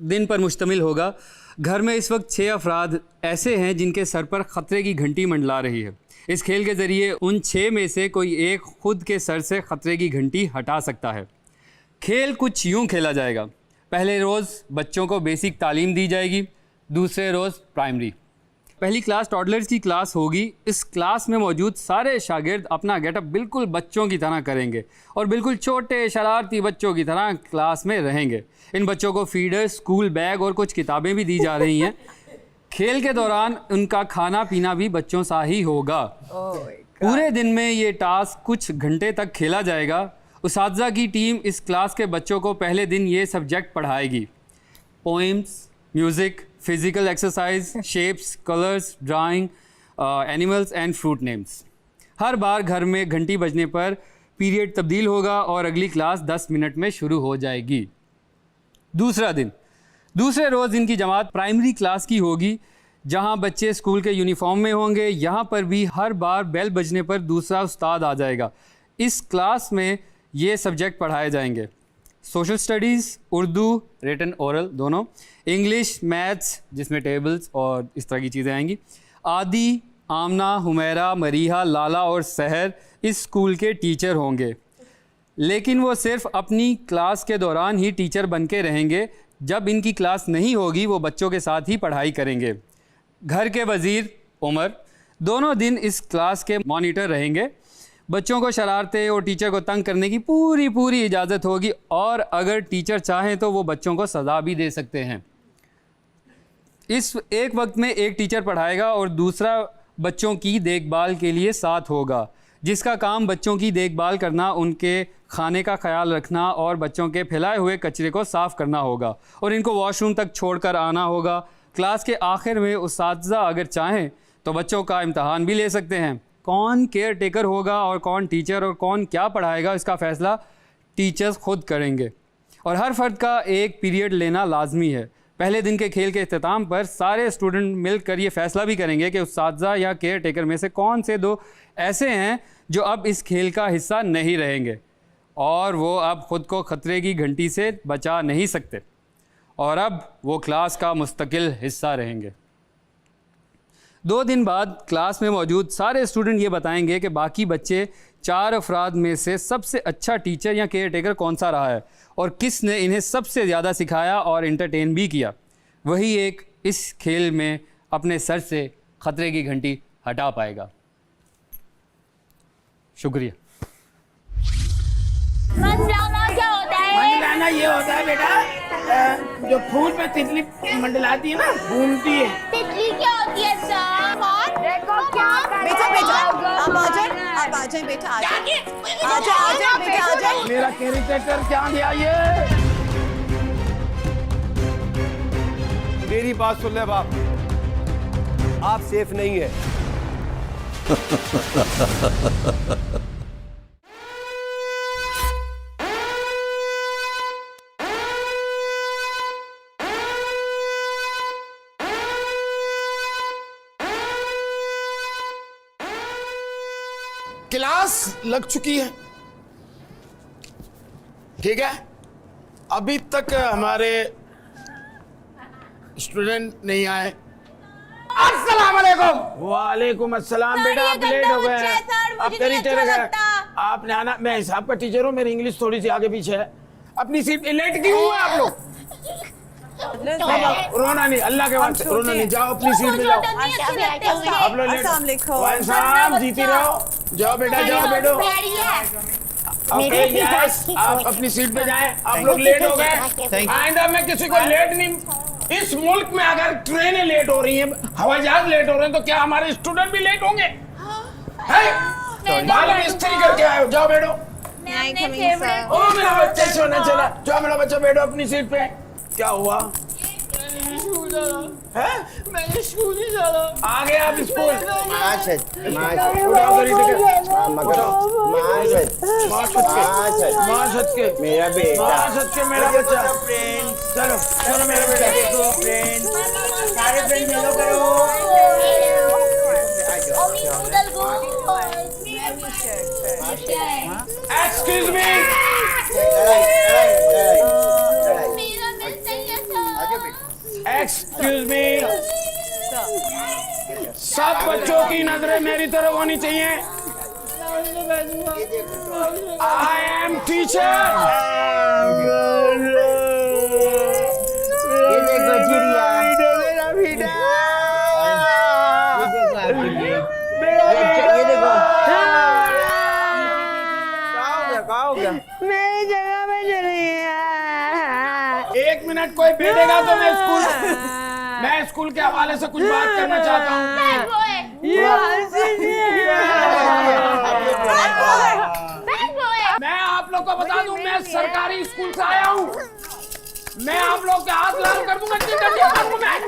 दिन पर मुश्तमिल होगा। घर में इस वक्त 6 अफराद ऐसे हैं जिनके सर पर ख़तरे की घंटी मंडला रही है। इस खेल के ज़रिए उन 6 में से कोई एक खुद के सर से ख़तरे की घंटी हटा सकता है। खेल कुछ यूँ खेला जाएगा। पहले रोज़ बच्चों को बेसिक तालीम दी जाएगी, दूसरे रोज़ प्राइमरी। पहली क्लास टॉडलर्स की क्लास होगी। इस क्लास में मौजूद सारे शागिर्द अपना गेटअप बिल्कुल बच्चों की तरह करेंगे और बिल्कुल छोटे शरारती बच्चों की तरह क्लास में रहेंगे। इन बच्चों को फीडर, स्कूल बैग और कुछ किताबें भी दी जा रही हैं। खेल के दौरान उनका खाना पीना भी बच्चों सा ही होगा। पूरे दिन में ये टास्क कुछ घंटे तक खेला जाएगा। उसातिज़ा की टीम इस क्लास के बच्चों को पहले दिन ये सब्जेक्ट पढ़ाएगी: poems, music, physical exercise, shapes, colours, drawing, animals and fruit names. हर बार घर में घंटी बजने पर पीरियड तब्दील होगा और अगली क्लास 10 मिनट में शुरू हो जाएगी। दूसरा दिन, दूसरे रोज़ इनकी जमात प्राइमरी क्लास की होगी, जहां बच्चे स्कूल के यूनिफॉर्म में होंगे। यहाँ पर भी हर बार बेल बजने पर दूसरा उस्ताद आ जाएगा। इस क्लास में ये सब्जेक्ट पढ़ाए जाएंगे: social studies, Urdu, written oral दोनों, इंग्लिश, मैथ्स जिसमें टेबल्स और इस तरह की चीज़ें आएंगी। आदि, आमना, हुमैरा, मरीहा, लाला और सहर इस स्कूल के टीचर होंगे, लेकिन वो सिर्फ अपनी क्लास के दौरान ही टीचर बन के रहेंगे। जब इनकी क्लास नहीं होगी वो बच्चों के साथ ही पढ़ाई करेंगे। घर के वज़ीर उमर दोनों दिन इस क्लास के मॉनिटर रहेंगे। बच्चों को शरारतें और टीचर को तंग करने की पूरी इजाज़त होगी और अगर टीचर चाहें तो वो बच्चों को सज़ा भी दे सकते हैं। इस एक वक्त में एक टीचर पढ़ाएगा और दूसरा बच्चों की देखभाल के लिए साथ होगा, जिसका काम बच्चों की देखभाल करना, उनके खाने का ख्याल रखना और बच्चों के फैलाए हुए कचरे को साफ़ करना होगा और इनको वॉशरूम तक छोड़कर आना होगा। क्लास के आखिर में उस्तादिज़ा अगर चाहें तो बच्चों का इम्तहान भी ले सकते हैं। कौन केयर टेकर होगा और कौन टीचर और कौन क्या पढ़ाएगा, इसका फ़ैसला टीचर्स खुद करेंगे और हर फ़र्द का एक पीरियड लेना लाजमी है। पहले दिन के खेल के इख्तिताम पर सारे स्टूडेंट मिलकर ये फ़ैसला भी करेंगे कि उस्तादिज़ा या केयर टेकर में से कौन से 2 ऐसे हैं जो अब इस खेल का हिस्सा नहीं रहेंगे और वो अब ख़ुद को ख़तरे की घंटी से बचा नहीं सकते और अब वो क्लास का मुस्तकिल हिस्सा रहेंगे। 2 दिन बाद क्लास में मौजूद सारे स्टूडेंट ये बताएंगे कि बाकी बच्चे 4 अफराद में से सबसे अच्छा टीचर या केयर टेकर कौन सा रहा है और किसने इन्हें सबसे ज़्यादा सिखाया और एंटरटेन भी किया। वही एक इस खेल में अपने सर से ख़तरे की घंटी हटा पाएगा। शुक्रिया। मंडलाना क्या होता है? मंडलाना ये होता है बेटा, जो फूल पे तितली मंडलाती है ना, घूमती है। तितली क्या होती है सर? देखो क्या बेटा आप आ जाए बेटा, आ जाए बेटा, आ जाए। मेरा कैरेक्टर क्या दिया ये? मेरी बात सुन ले बाप, आप सेफ नहीं है। क्लास लग चुकी है, ठीक है। अभी तक हमारे स्टूडेंट नहीं आए। अस्सलाम वालेकुम। वालेकुम अस्सलाम। बेटा आप लेट हो गए हैं, आप टीचर है, आपने आना। मैं हिसाब का टीचर हूँ, मेरी इंग्लिश थोड़ी सी आगे पीछे है। अपनी सीट लेट क्यों हुए आप लोग? रोना नहीं, अल्लाह के वास्ते रोना नहीं, जाओ अपनी सीट में जाओ। आप लोग लेट, जीती रहो, जाओ बेटा, जाओ बैठो। ओके यस, आप अपनी सीट पे जाएं। आप लोग लेट हो गए, आइंदा मैं किसी को लेट नहीं। इस मुल्क में अगर ट्रेनें लेट हो रही हैं, हवाई जहाज लेट हो रहे हैं, तो क्या हमारे स्टूडेंट भी लेट होंगे? मालूम इस्त्री करके आए हो, जाओ बैठो। ओ मेरा बच्चा सोना चला, जाओ मेरा बच्चा बैठो अपनी सीट पे। क्या हुआ? मैं स्कूल नहीं जा रहा। आ गए आप स्कूल? माशद माशद के मेरा बेटा, माशद के मेरा बच्चा। चलो चलो मेरा बेटा। सारे फ्रेंड मिलो करो। एक्सक्यूज मी, एक्सक्यूज मी, सब बच्चों की नजरें मेरी तरफ होनी चाहिए। I am teacher. ये देखो चिड़िया, मेरा बेटा, ये देखो क्या हो गया? मेरी जगह पे चली एक मिनट, कोई बैठेगा तो मैं स्कूल के हवाले से कुछ बात करना चाहता हूँ। मैं आप लोग को बता दूं, मैं सरकारी स्कूल से आया हूँ। मैं आप लोग के हाथ लाल कर दूंगा, डंडियां मारूंगा मैं।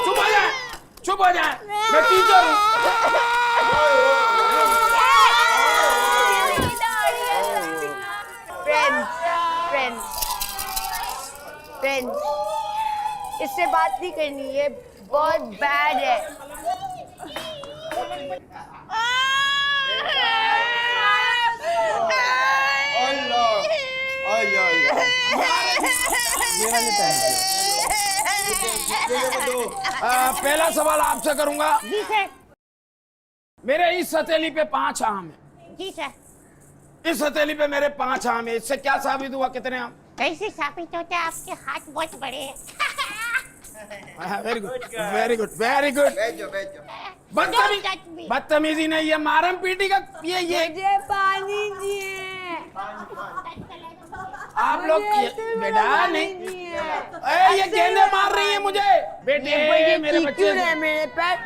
चुप हो जाए, चुप हो जाए, मैं टीचर हूँ। इससे बात नहीं करनी, ये बहुत बैड है। पहला सवाल आपसे करूंगा। जी सर। मेरे इस हथेली पे 5 आम है। जी सर। इस हथेली पे मेरे 5 आम है। इससे क्या साबित हुआ? कितने आम? कैसे साबित होता है? आपके हाथ बहुत बड़े हैं। Very good, very good, very good. बदतमीजी नहीं, ये मारम पीटी का ये मुझे पानी दिए। आप लोग बेटा नहीं, ये गेंदे मार रही है मुझे। बेटे मेरे बच्चे मेरे पैर।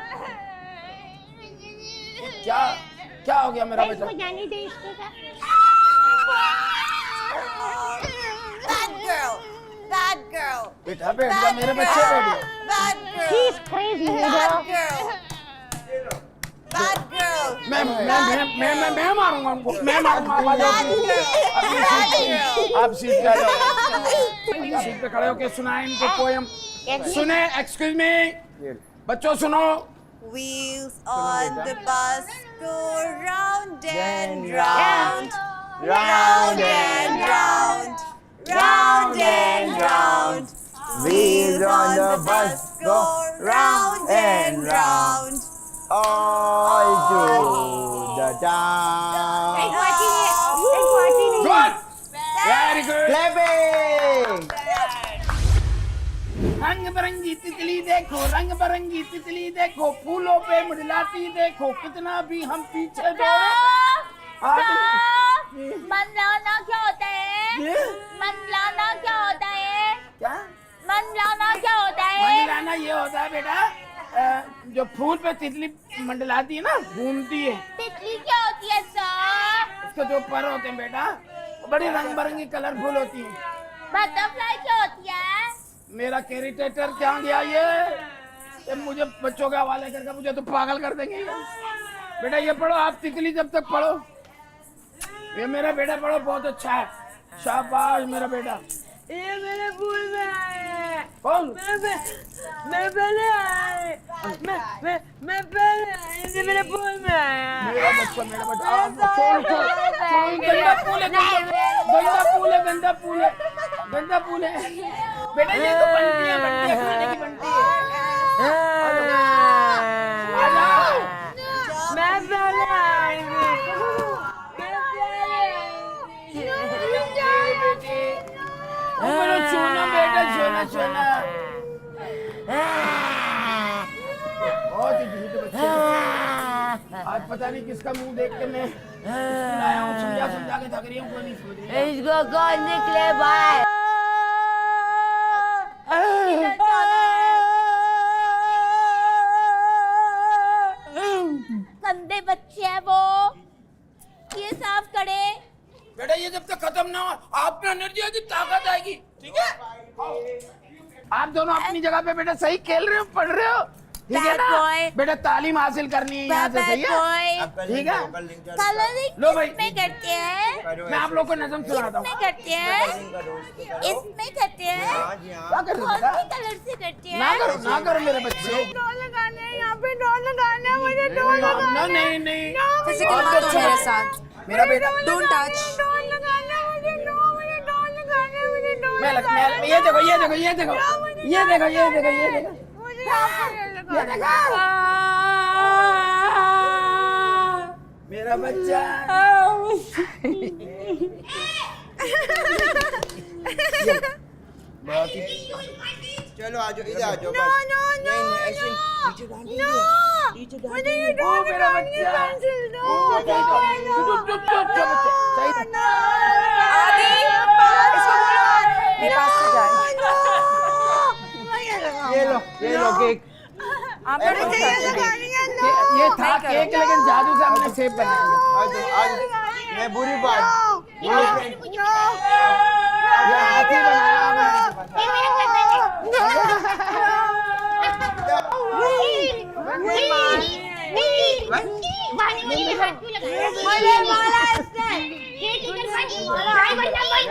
क्या क्या हो गया मेरा बेटा? जाने दे इसको। Bad girl. बेटा बैठ जा, मेरे बच्चे बैठ जा। Bad girl. She's crazy. Bad girl. Bad girl. मैं मारूंगा उनको, मैं मारूंगा। आप सीट पे आ जाओ, सीट पे खड़े होके सुनाए इनको पोयम। सुने, एक्सक्यूज मी, बच्चों सुनो। Wheels on the bus go round and round, round and round, round and round. Wheels on the bus go round and round. all to the town. Good, very good. Clapping. रंग बिरंगी तितली देखो, रंग बिरंगी तितली देखो, फूलों पे मुड़लाती देखो, कितना भी हम पीछे दौड़े। मन लाना क्या होता है? मन लाना क्या होता है? क्या? मन लाना क्या होता है? मंडलाना ये होता है बेटा, जो फूल पे तितली मंडलाती है ना, घूमती है। तितली क्या होती है सर? इसके जो पर होते हैं बेटा, बड़ी रंग बिरंगी कलरफुल होती है। बटरफ्लाई क्या होती है? मेरा कैरिटेटर क्या गया ये मुझे बच्चों के हवाले करके मुझे तो पागल कर देंगे बेटा। ये पढ़ो आप, तितली जब तक पढ़ो। ये मेरा बेटा पढ़ो, बहुत अच्छा है, शाबाश मेरा बेटा। ये मेरे फूल में आए हैं। कौन? मैं पहले आए, मैं पहले आए, ये मेरे फूल में आए हैं। मेरा बच्चा छोड़ गंदा फूल है, गंदा फूल है, गंदा फूल है, गंदा फूल है बेटा। ये तो बनती है, खाने की बनती है। मैं पहले आई सोना बेटा, सोना सोना। बहुत ही झूठे बच्चे। आज पता नहीं किसका मुंह देख के मैं आया हूँ, समझा के थक रही हूँ, कोई नहीं समझ रही। इसको कौन निकले भाई? गंदे बच्चे हैं वो, ये साफ करे। बेटा ये जब तक खत्म ना हो आप में एनर्जी आएगी, ताकत आएगी, ठीक है? आप दोनों अपनी जगह पे बेटा सही खेल रहे हो, पढ़ रहे हो, ठीक है ना? बेटा तालीम हासिल करनी है यहाँ से, सही है? ठीक है? लो भाई, इसमें करते हैं, मैं आप लोग को नज़म सुनाता हूँ। इसमें करते हैं, इसमें करते हैं, क्या कर रहे हो कौन बेटा? से कलर से करते हैं? ना करो मेरे बच्चे। डॉल लगाना है, यहाँ पे डॉल लगाना है, मुझे डॉल लगाना है। नहीं। फिजिकल मत हो मेरे साथ। मेरा बेटा डोंट टच। डॉल लगाना है, मुझे डॉल लगाना है, मुझे डॉल ये देखो। मेरा बच्चा। बहुत ही चलो आ जाओ, इधर आ जाओ, बस ऐसे मुझे ये डॉल मेरा बच्चा। मेरे पास से जाए। ये लो केक। आप ये था केक, लेकिन जादू से हमने सेब बनाया। आज मैं बुरी बात ये हाथी बनाया हमने।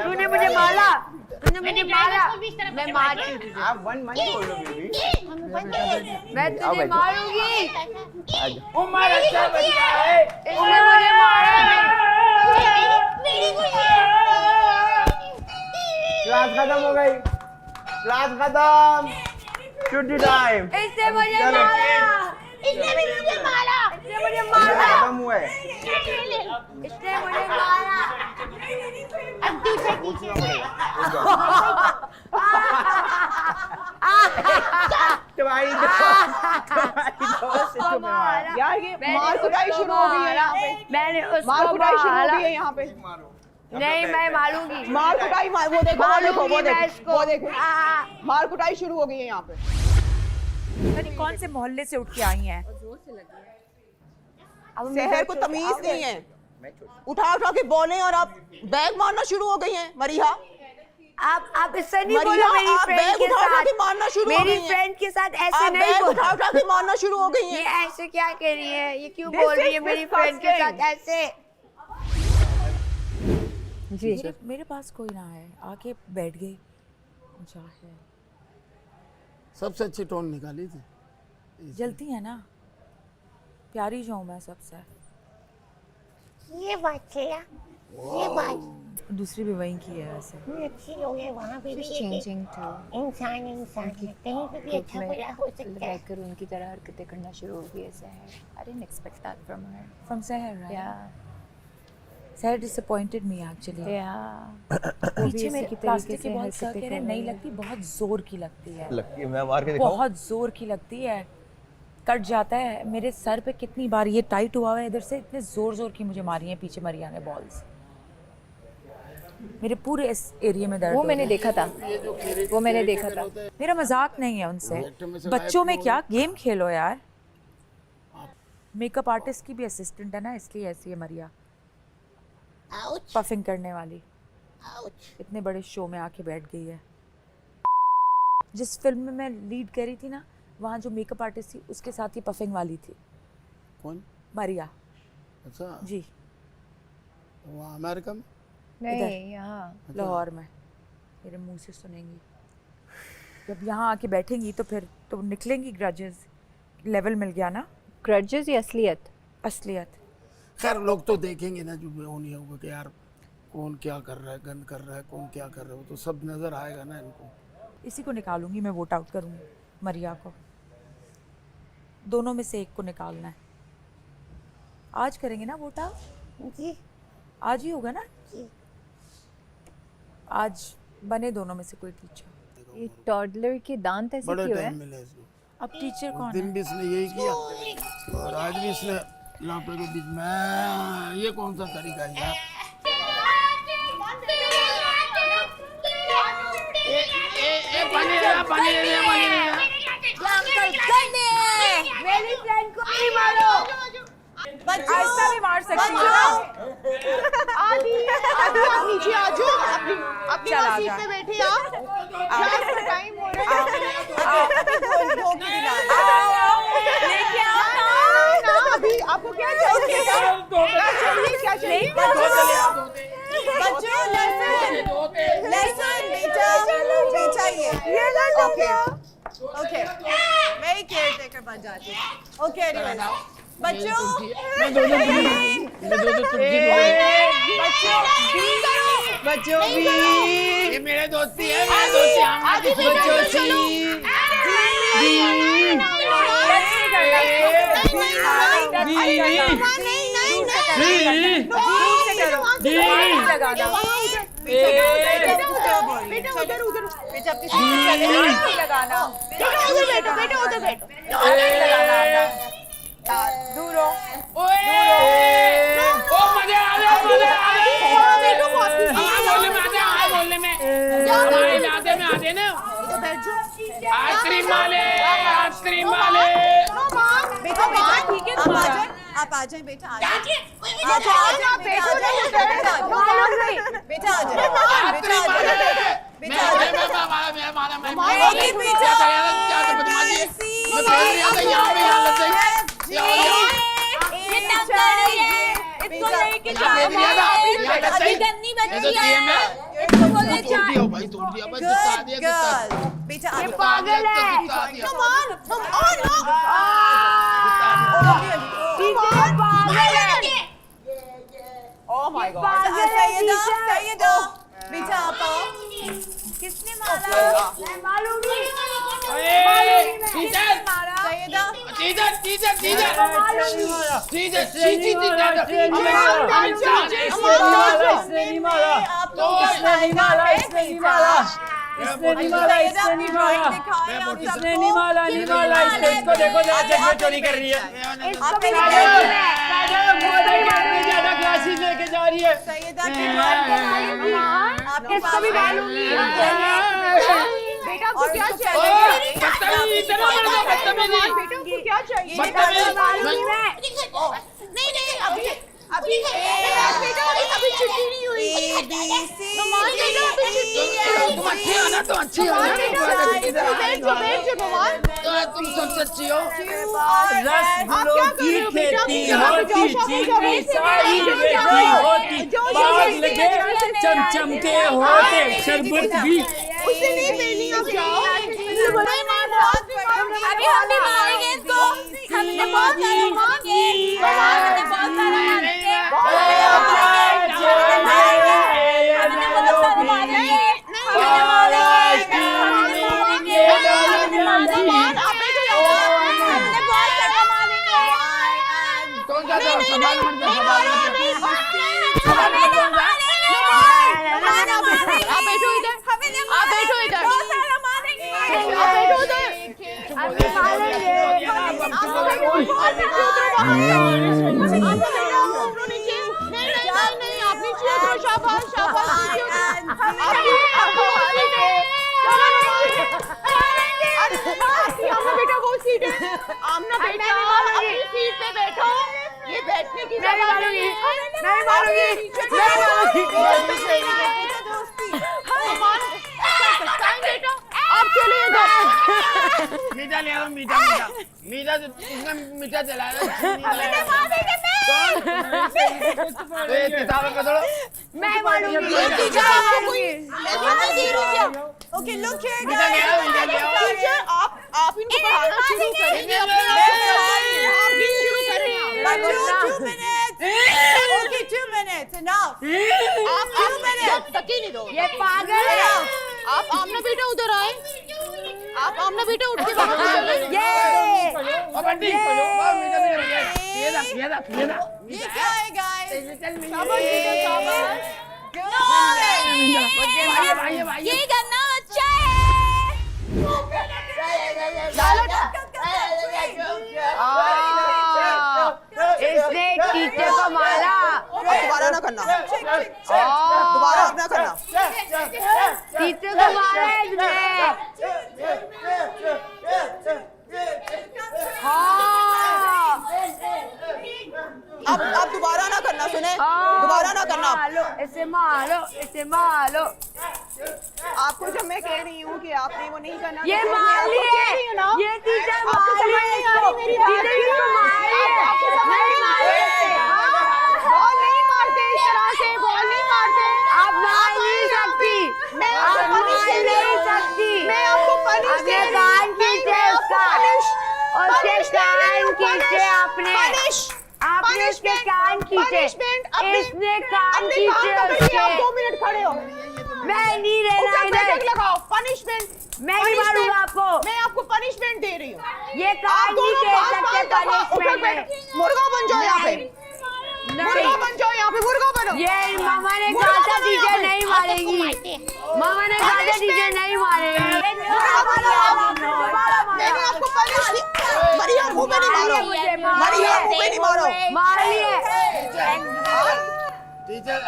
तूने मुझे मारा, मैं मार आप 1 मंथ बोलो बेबी। मैं तुझे मारूंगी। उमर अच्छा बच्चा है। इसने मुझे मारा है। क्लास खत्म हो गई, क्लास खत्म, छुट्टी टाइम। इसने मुझे मारा, इसने भी मुझे मारा, इसने मुझे मारा, खत्म हुआ है। इसने मुझे मारा। अब दूसरे पूछना पड़ेगा। तुम्हारी यार ये मार कुटाई शुरू हो गई है यहाँ पे। मैंने उसको मार कुटाई शुरू हो गई है यहाँ पे। नहीं, मैं मारूंगी। मार कुटाई वो देखो, मार कुटाई शुरू हो गई है यहाँ पे। कौन से मोहल्ले से उठ के आई हैं? शहर को तमीज नहीं है, उठा उठा के बोले और आप बैग मारना शुरू हो गई हैं। मरिया आप इससे नहीं मरिया, बोलो मेरी आप फ्रेंड बैग के उठा उठा साथ। के मारना शुरू हो मेरी गई हैं। फ्रेंड के साथ ऐसे आप नहीं बैग बोलो। उठा उठा के मारना शुरू हो गई ये हैं। ऐसे क्या कर रही है? ये क्यों This बोल रही is है मेरी फ्रेंड के साथ ऐसे? जी मेरे पास कोई ना है, आके बैठ गई। क्या है, सबसे अच्छी टोन निकाली थी। जलती है ना, प्यारी जो हूँ मैं सबसे। ये बात है यार, ये बात दूसरी भी वहीं की है वैसे। अच्छी लोग हैं वहाँ पे भी। चेंजिंग टू इंसान है, कहीं पे भी अच्छा बुरा हो सकता है। रहकर उनकी तरह हरकतें करना शुरू हो गई है सहर। I didn't expect that from her. From Seher, right? Yeah. Seher disappointed me actually. Yeah. पीछे मेरे प्लास्टिक की बहुत सर्किट है, नहीं लगती, बहुत जोर की लगती है। लगती है, मैं मार के दिखाऊं? बहुत जोर की लगती है, कट जाता है। मेरे सर पे कितनी बार ये टाइट हुआ है इधर से, इतने जोर जोर की मुझे मारी है पीछे मरिया ने बॉल्स। मेरे पूरे इस एरिया में दर्द वो हो मैंने गया। देखा था, वो मैंने देखा था। मेरा मजाक नहीं है उनसे। बच्चों में क्या गेम खेलो यार। मेकअप आर्टिस्ट की भी असिस्टेंट है ना, इसलिए ऐसी है मरिया, पफिंग करने वाली। इतने बड़े शो में आके बैठ गई है। जिस फिल्म में मैं लीड करी थी ना, वहाँ जो मेकअप आर्टिस्ट थी उसके साथ ही पफिंग वाली थी। कौन? मरिया। अच्छा जी। वहाँ अमेरिका में? नहीं, यहाँ लाहौर में। मेरे मुंह से सुनेंगी, जब यहाँ आके बैठेंगी तो फिर तो निकलेंगी ग्रजेस। लेवल मिल गया ना। ग्रजेस या असलियत? असलियत। खैर लोग तो देखेंगे ना, जो वो नहीं होगा कि यार कौन क्या कर रहा है, गंद कर रहा है, कौन क्या कर रहा है, वो तो सब नजर आएगा ना इनको। इसी को निकालूंगी मैं, वोट आउट करूंगी मरिया को। दोनों में से एक को निकालना है। आज करेंगे ना वोट आउट? जी आज ही होगा ना? जी। आज बने दोनों में से कोई टीचर। ये टॉडलर के दांत ऐसे बड़े क्यों है? टाइम मिले इसको। अब टीचर कौन दिन है? भी इसने यही किया और आज भी इसने लापड़े के बीच में। ये कौन सा तरीका है यार? पानी दे दे। मेरी फ्रेंड को नहीं मारो। ऐसा भी मार सकती हो। आदि नीचे आ जाओ, अपनी सीट पे बैठे आप। टाइम हो रहा है, अभी आपको क्या चाहिए? क्या चाहिए? बच्चों लहसुन चाहिए। ओके मैं ही केयर टेकर बन जाती हूँ। ओके बच्चों बच्चों भी ये मेरे दोस्ती है, मेरे दोस्ती दूर हो। बोलने में हमारे इलाके में आते ना आइसक्रीम वाले बेटा ठीक है, आप आ जाए बेटा, आ जाए बेटा पागल है। Oh my God! सैयदा, बेटा आप आओ। किसने मारा? मैं मारूंगी। इसको देखो चोरी कर रही है। ज्यादा क्लासेस लेके जा रही है। इसको भी मारूंगी। बेटा को क्या चाहिए? बेटा को क्या चाहिए? नहीं अभी अभी छुट्टी नहीं हुई। तुम सब सच्ची हो। रसगुल्लों की खेती होती, चीनी सारी बेटी होती, पाग लगे चमचम के होते, शरबत भी। उसे नहीं पहनी, आप जाओ। अभी हम भी मारेंगे इसको। हमने बहुत सारे मांगे, हमने बहुत सारे आमना बेटा अपनी सीट पे बैठो। ये बैठने की जगह नहीं है। नहीं मारूंगी। बेटा आप चलिए इधर। मीठा ले आओ, मीठा उसने मीठा चला रहा मैं मारूंगी। ओके लुक हियर टीचर, आप इनको पढ़ाना शुरू करेंगे। आप भी शुरू करें। 2 minutes। Okay 2 minutes enough। आप 2 minutes तक ही नहीं दो। ये पागल है। आप आमना बेटा उधर आए। आप आमना बेटा उठ के बाहर चले। ये क्या है गाइस? ये करना अच्छा है। इसने टीचर को मारा। दोबारा ना करना, दोबारा ना करना। टीचर को मारा इसने। हाँ अब दोबारा ना करना, सुने? दोबारा ना करना। इसे मारो, इसे मारो। आपको जब मैं कह रही हूँ कि आपने वो नहीं करना, ये मार लिए, ये टीचर मार लिए इसको, टीचर इसको मार लिए, नहीं मारते, बॉल नहीं मारते इस तरह से, बॉल नहीं मारते। आप मार नहीं सकती, आप मार नहीं सकती। मैं आपको पनिश अपने कान खींचे उसका, उसके कान खींचे आपने, आपने उसके कान खींचे, इसने कान खींचे उसके। 2 मिनट खड़े हो, मैं नहीं रहना इधर, लगाओ पनिशमेंट। मैं नहीं मारूंगा आपको, मैं आपको पनिशमेंट दे रही हूँ। ये कान नहीं कह सकते पनिशमेंट में। मुर्गा बन जाओ यहाँ पे, मुर्गा बन जाओ यहाँ पे, मुर्गा बनो। ये मामा ने कहा था टीचर नहीं मारेगी, मामा ने कहा था टीचर नहीं मारेगी। मैंने आपको पनिश किया। मरिया मुंह पे नहीं मारो, मरिया मुंह पे नहीं मारो। मार लिए टीचर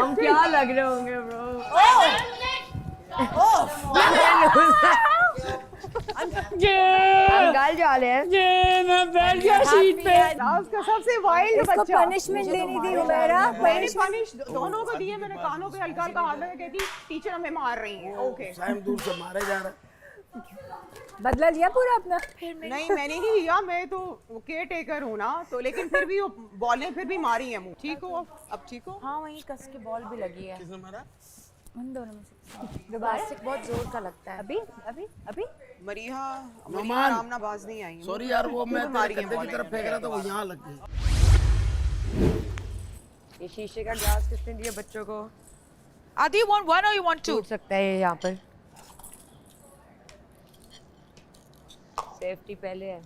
हम क्या लग रहे होंगे ब्रो? हम गाल जा रहे हैं। मैं बैठ गया सीट पे। उसका सबसे वाइल्ड इसको बच्चा। punishment देनी थी हुमैरा, मैंने पनिश दोनों को दिए, मैंने कानों पे हल्का हल्का हाथ में कहती टीचर हमें मार रही है। ओके, टाइम दूर से मारे जा रहे। बदला लिया पूरा अपना? नहीं मैंने नहीं लिया, मैं तो केयर टेकर हूँ ना, तो लेकिन फिर भी वो बॉलें फिर भी मारी है मुँह। ठीक हो अब ठीक हो? हाँ वहीं कस के बॉल भी लगी है। किसने मारा? उन दोनों में से दोबारा से बहुत जोर का लगता है। अभी अभी अभी मरिया नोमान। आमना बाज नहीं आई। सॉरी यार, वो मैं मारी तेरे है कंधे की बॉल। तरफ फेंक रहा था, वो यहाँ लग गई। ये शीशे का ग्लास किसने दिया बच्चों को? Adi, you want one or you want two? टूट सकता है ये यहाँ पर। सेफ्टी पहले है।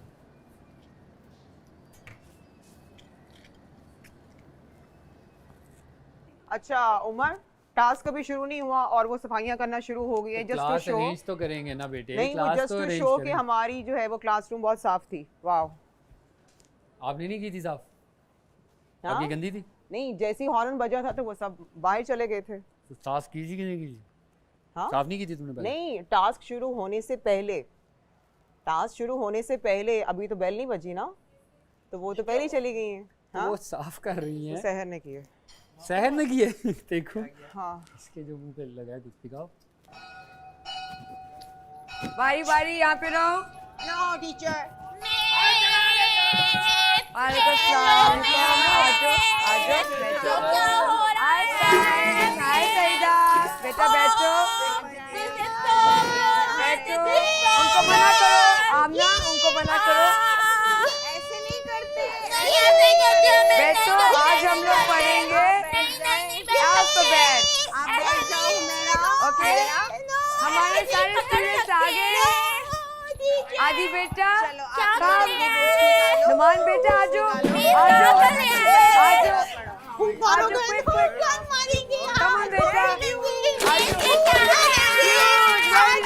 अच्छा उमर, टास्क अभी शुरू नहीं हुआ और वो सफाइयां करना शुरू हो गई है। Just to class show, arrange तो करेंगे ना बेटे, नहीं वो क्लास जस्ट तो टू अरेंज शो कि करेंगे। हमारी जो है वो क्लासरूम बहुत साफ थी। वाह, आपने नहीं की थी साफ? हाँ? आपकी गंदी थी? नहीं, जैसी हॉर्न बजा था तो वो सब बाहर चले गए थे। तो साफ कीजिए कि नहीं कीजिए? हाँ? साफ नहीं की थी तुमने पहले? नहीं, टास्क शुरू होने से पहले, टास्क शुरू होने से पहले, अभी तो बेल नहीं बजी ना, तो वो तो पहले ही चली गई हैं। हाँ? वो साफ कर रही हैं। सहर ने किए। सहर ने किए? देखो हाँ, इसके जो मुंह पे लगा है, कुछ दिखाओ। बारी बारी यहाँ पे रहो। No teacher. वालेकुम सलाम। आजो आजो बैठो। हाय सईदा, बेटा बैठो बैठो। उनको मना करो आमना, उनको मना करो। ऐसे नहीं करते। बैठो, आज हम लोग पढ़ेंगे अल्फाबेट। आप बैठ जाओ मेरा। ओके, हमारे सारे स्टूडेंट्स आ गए। आदि बेटा, नुमान बेटा आजो आजो आजो आजो, क्विक क्विक कम ऑन बेटा आजो। वेरी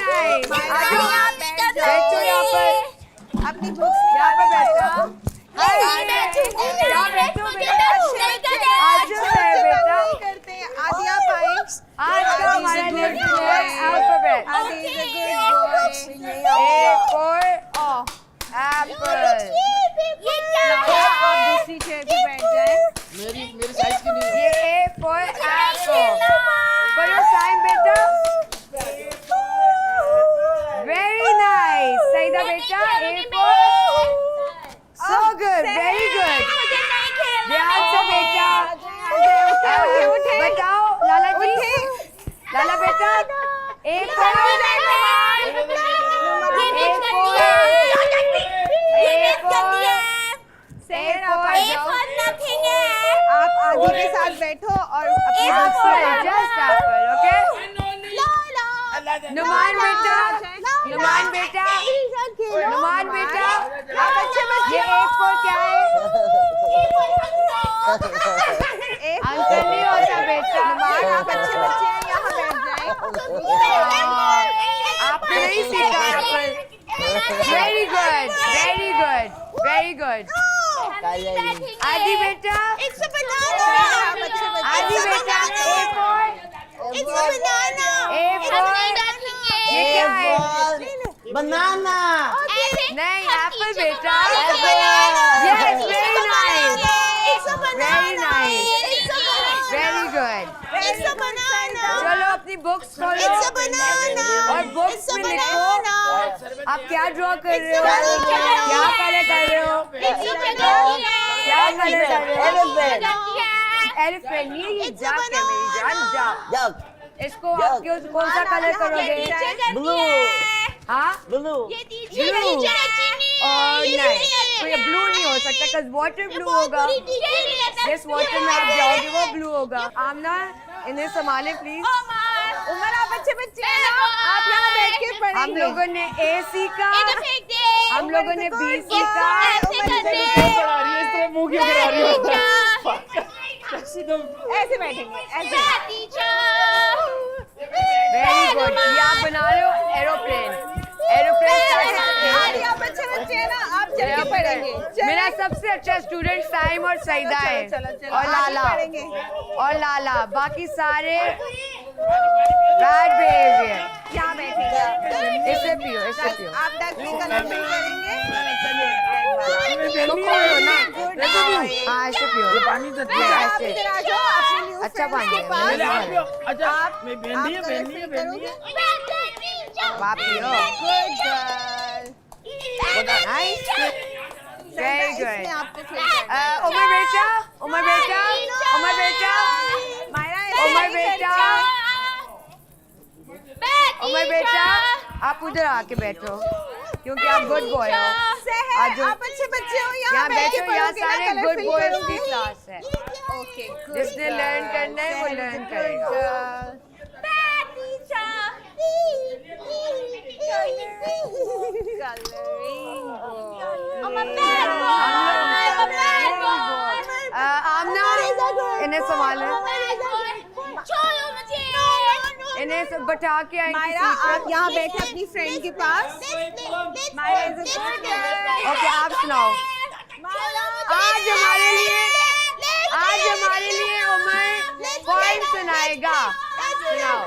नाइस, आजो बैठो यहाँ पर, अपनी बुक्स यहाँ पे बैठो। यहाँ बैठो बेटा, आजो है बेटा। करते हैं। आदि आप आए। आज का हमारा लेसन है अल्फाबेट। आदि is a good boy। A for apple। आप दूसरी चेयर पे बैठ जाएं। मेरी साइज की नहीं है। ये A for apple। पढ़ो साइन बेटा। Very nice, सईदा बेटा। A for so good, very good। ध्यान से बेटा। बताओ लाला जी, लाला बेटा। A for आप आदि के साथ बैठो और अपनी books just apple, okay? Numan बेटा, नुमान बेटा, नुमान बेटा, आप अच्छे बच्चे ये एक for क्या है? आंसर नहीं होता बेटा। नुमान, आप अच्छे बच्चे हैं, यहाँ बैठ जाएं। आपने नहीं सीखा यहाँ पर। Very good, very good, very good। आदि बेटा, It's a banana। आप अच्छे बच्चे हैं। आदि बेटा, A for It's a banana। A for ये क्या है? बनाना नहीं एप्पल बेटा yes very nice very nice very good चलो अपनी बुक्स खोलो और बुक्स में लिखो आप क्या ड्रॉ कर रहे हो क्या कलर कर रहे हो क्या कलर कर रहे हो एलिफेंट ये जग है मेरी जान जग इसको आप कौन सा कलर करोगे ब्लू हाँ ब्लू ब्लू और नहीं तो ये ब्लू नहीं हो सकता because वाटर ब्लू होगा जिस वाटर में आप जाओगे वो ब्लू होगा आमना इन्हें संभाले प्लीज उमर आप अच्छे बच्चे हैं ना आप यहाँ बैठ के पढ़ेंगे हम लोगों ने ए सीखा हम लोगों ने बी सीखा मुंह क्यों करा रही हो ऐसे बैठेंगे ऐसे वेरी गुड ये आप बना रहे हो एरोप्लेन एरोप्लेन आप अच्छे बच्चे हैं ना आप चल के पढ़ेंगे मेरा सबसे अच्छा स्टूडेंट साइम और सईदा है और लाला बाकी सारे बैड बिहेवियर यहाँ बैठेंगे इसे पियो आप डकली का नाम नहीं करेंगे तो खोलो ना हाँ ऐसे पियो पानी तो ऐसे इधर आ जाओ अपने न्यू अच्छा फ्रेंड्स के पानी पास अच्छा आप भेंडी है बाप पियो good girl nice very good आपको फिर उमर बेटा उमर बेटा आप उधर आके बैठो क्योंकि आप गुड बॉय हो आज आप अच्छे बच्चे हो यहाँ बैठो यहाँ सारे गुड बॉयज की क्लास है ओके जिसने लर्न करना है वो लर्न करेगा आमना इन्हें संभालो इन्हें सब बचा के आएंगे मायरा आप यहाँ बैठे अपनी फ्रेंड के पास Myra is a good girl okay आप सुनाओ आज हमारे लिए उमर पोएम सुनाएगा सुनाओ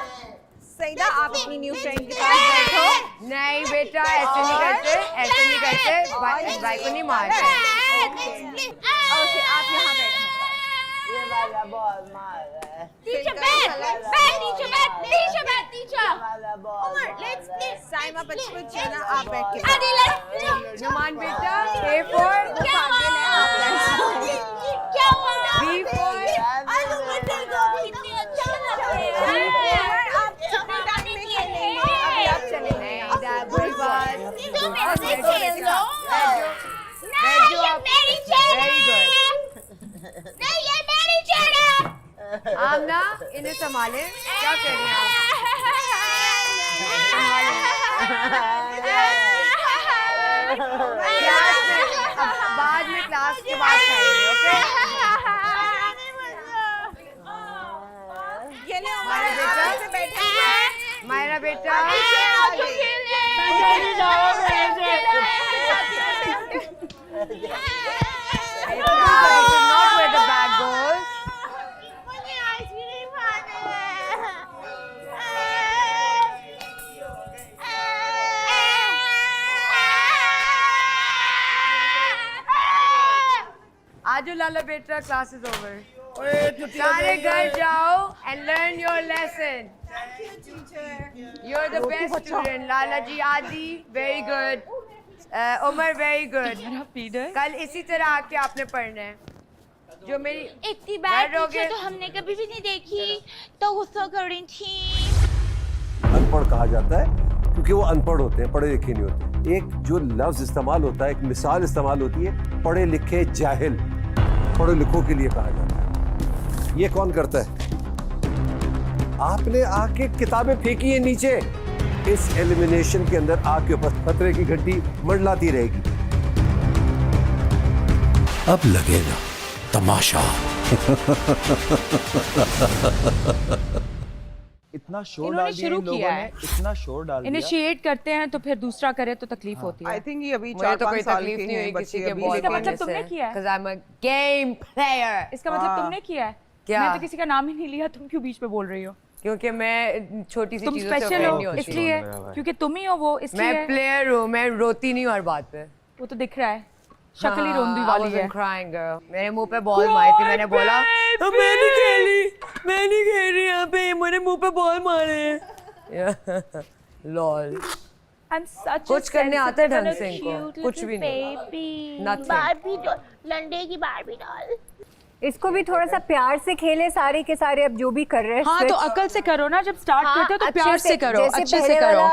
सईदा आप अपनी न्यू फ्रेंड के पास बैठो नहीं बेटा ऐसे नहीं करते भाई को नहीं मारते ओके आप यहाँ बैठो ये वाला बहुत मार है टीचर साइमा बच्चे बच्चे ना आप बैठ के नुमान बेटा A for B for आमना इन्हें संभाले क्या कर रही हैं आप बाद में क्लास के बाद खाएंगे ओके मायरा बेटा not where the bag goes आजो लाला बेटा क्लास इज ओवर सारे घर जाओ and learn your lesson you are the best student Lala ji Adi very good Umar very good कल इसी तरह आके आपने पढ़ना है जो मेरी इतनी बार टीचर तो हमने कभी भी नहीं देखी तो गुस्सा कर रही थी अनपढ़ कहा जाता है क्योंकि वो अनपढ़ होते हैं, पढ़े लिखे नहीं होते। एक जो लफ्ज इस्तेमाल होता है, एक मिसाल इस्तेमाल होती है, पढ़े लिखे जाहिल, पढ़े लिखों के लिए कहा जाता है। ये कौन करता है? आपने आके किताबें फेंकी है नीचे, इस एलिमिनेशन के अंदर आपके ऊपर खतरे की घंटी मंडलाती रहेगी। अब लगेगा तमाशा। इतना शोर डाल दिया इन लोगों ने, इतना शोर डाल दिया। इनिशिएट करते हैं तो फिर दूसरा करे तो तकलीफ होती है। आई थिंक ये अभी मुझे तो 4-5 कोई साल तकलीफ के नहीं हुई हैं किसी बच्चे के अभी, बॉल इसका खेलने मतलब तुमने से, किया है? 'cause I'm a game player। इसका मतलब तुमने किया है? क्या? मैं तो किसी का नाम ही नहीं लिया, तुम क्यों बीच में बोल रही हो? क्योंकि मैं छोटी सी तुम चीजों से स्पेशल offend नहीं हो होती। इसलिए, क्योंकि तुम ही हो वो इसलिए। मैं प्लेयर हूँ, मैं रोती नहीं हूँ हर बात पे। वो तो दिख रहा है, शक्ल ही रोंदी वाली है। crying girl. मेरे मुंह पे बॉल मारी थी, मैंने बोला मैं नहीं खेल रही यहाँ पे, मेरे मुंह पे बॉल मारे। लॉल। कुछ करने आता है ढंग से इनको, कुछ भी नहीं। बारबी डॉल, लंडे की बारबी डॉल। इसको भी थोड़ा सा प्यार से खेले सारे के सारे, अब जो भी कर रहे हैं। हाँ तो अकल से करो ना, जब स्टार्ट करते हो तो प्यार से करो, अच्छे से करो,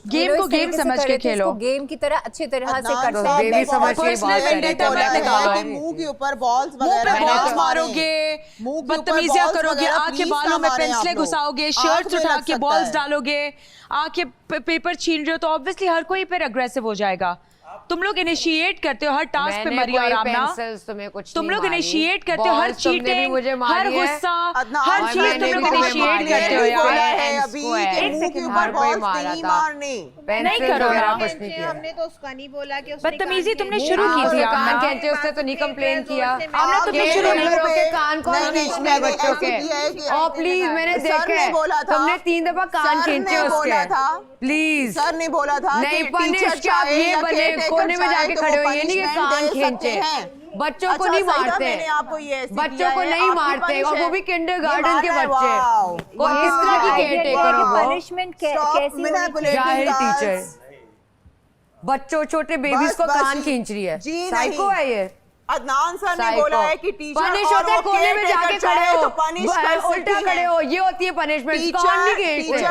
गेम को गेम समझ के खेलो, गेम की तरह अच्छे तरह से कर साहब बेबी समझ के बात वेंडेटा मैंने कहा कि मुंह के ऊपर बॉल्स वगैरह बॉल्स मारोगे, बदतमीजियां करोगे, आके बालों में पेंसिलें घुसाओगे, शर्ट्स उठा के बॉल्स डालोगे, आके पेपर छीन रहे हो, तो ऑब्वियसली हर कोई फिर अग्रेसिव हो जाएगा। तुम लोग इनिशिएट करते हो हर टास्क पे मरिया और आमना, तुम लोग इनिशिएट करते हो हर चीटिंग, हर गुस्सा, हर चीज तुम लोग इनिशिएट करते हो यार। नहीं करो ना, हमने तो उसका नहीं बोला कि बदतमीजी तुमने शुरू की थी। कान खींचे, उससे तो नहीं कंप्लेन किया। आमना तुमने शुरू नहीं कान कौन खींचना है बच्चों के? ओ प्लीज, मैंने देखा है तुमने 3 दफा कान खींचे उसके। प्लीज सर ने बोला था नहीं, पनिश क्या ये बने कोने में जाके खड़े हो, ये नहीं कि कान खींचे। बच्चों को नहीं मारते, बच्चों को नहीं मारते, और वो भी किंडरगार्टन के बच्चे। को किस तरह की केयरटेकर हो वो? पनिशमेंट कैसी? जाहिल टीचर बच्चों छोटे बेबीज को कान खींच रही है। साइको है ये। अदनान सर ने बोला है कि टीचर पनिश होते हैं कोने में जाके खड़े हो, तो पनिश कर उल्टा खड़े हो, ये होती है पनिशमेंट। कान नहीं खींचते,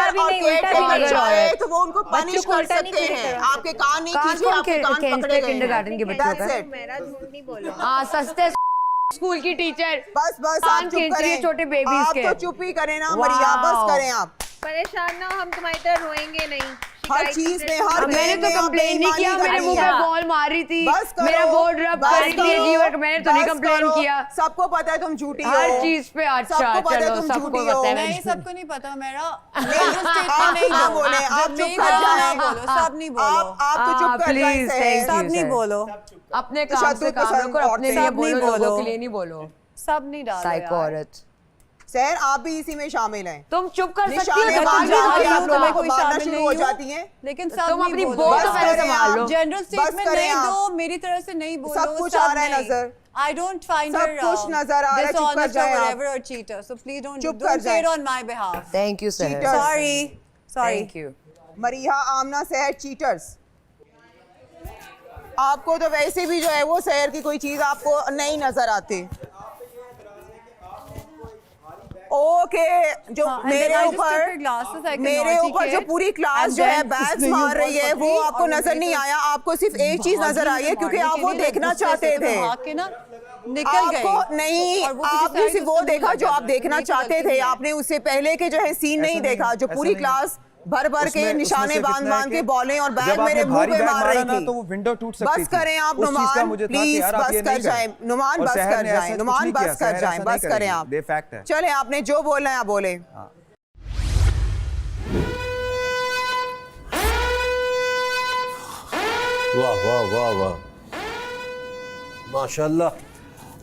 तो वो उनको पनिश कर सकते हैं। आपके कान नहीं खींचे, आपके कान पकड़े गए। किंडरगार्टन के बच्चों का मेरा झूठ नहीं बोलो। हाँ सस्ते स्कूल की टीचर बस कान खींच रही है छोटे बेबीज के। आप तो चुप ही करें ना मरिया, बस करें आप। परेशान ना, हम तुम्हारी तरह रोएंगे नहीं। हर चीज में, हर मैंने तो कंप्लेन नहीं किया, मेरे मुंह पे बॉल मारी थी, मेरा बोर्ड रब कर रही थी जीवन, मैंने तो नहीं कंप्लेन किया। सबको पता है तुम झूठी हो हर चीज पे। अच्छा चलो, सबको पता है। नहीं, सबको नहीं पता मेरा। आप बोले, आप चुप कर जाएं, सब नहीं बोलो, आप तो चुप कर जाएं, सब नहीं बोलो, अपने काम से काम रखो, अपने लिए बोलो, लोगों के लिए नहीं बोलो। सब नहीं डालो साइको औरत। सर आप भी इसी में शामिल हैं। तुम चुप कर सकती हो, आप लोगों को मारना शुरू हो जाती हैं, लेकिन सब तुम अपनी नहीं बोल तो पहले संभाल लो। जनरल स्टेटमेंट नहीं दो, मेरी तरफ से नहीं बोलो। सब कुछ आ रहा है नजर। I don't find सब her कुछ नजर आ रहा है, चुप कर जाएं आप। whatever or cheater, so please चुप कर don't say it जाएं। on my behalf. Thank you sir. Sorry. Thank you. मरिया आमना सहर चीटर्स। आपको तो वैसे भी जो है वो सहर की कोई चीज आपको नहीं नजर आती। ओके जो मेरे ऊपर जो पूरी क्लास जो है बैग्स मार रही है वो आपको नजर नहीं आया। आपको सिर्फ एक चीज नजर आई है क्योंकि आप वो देखना चाहते थे। निकल गए। आपको नहीं, आपने सिर्फ वो देखा जो आप देखना चाहते थे। आपने उससे पहले के जो है सीन नहीं देखा जो पूरी क्लास भर भर के निशाने बांध बांध के बॉलें और बैग मेरे मुंह पे मार रही थी। तो वो विंडो टूट सकती थी। बस करें आप नुमान, प्लीज बस कर जाएं। नुमान बस कर जाएं, नुमान बस कर जाएं, बस करें आप। चले आपने जो बोलना है आप बोले। वाह वाह वाह वाह, माशाल्लाह।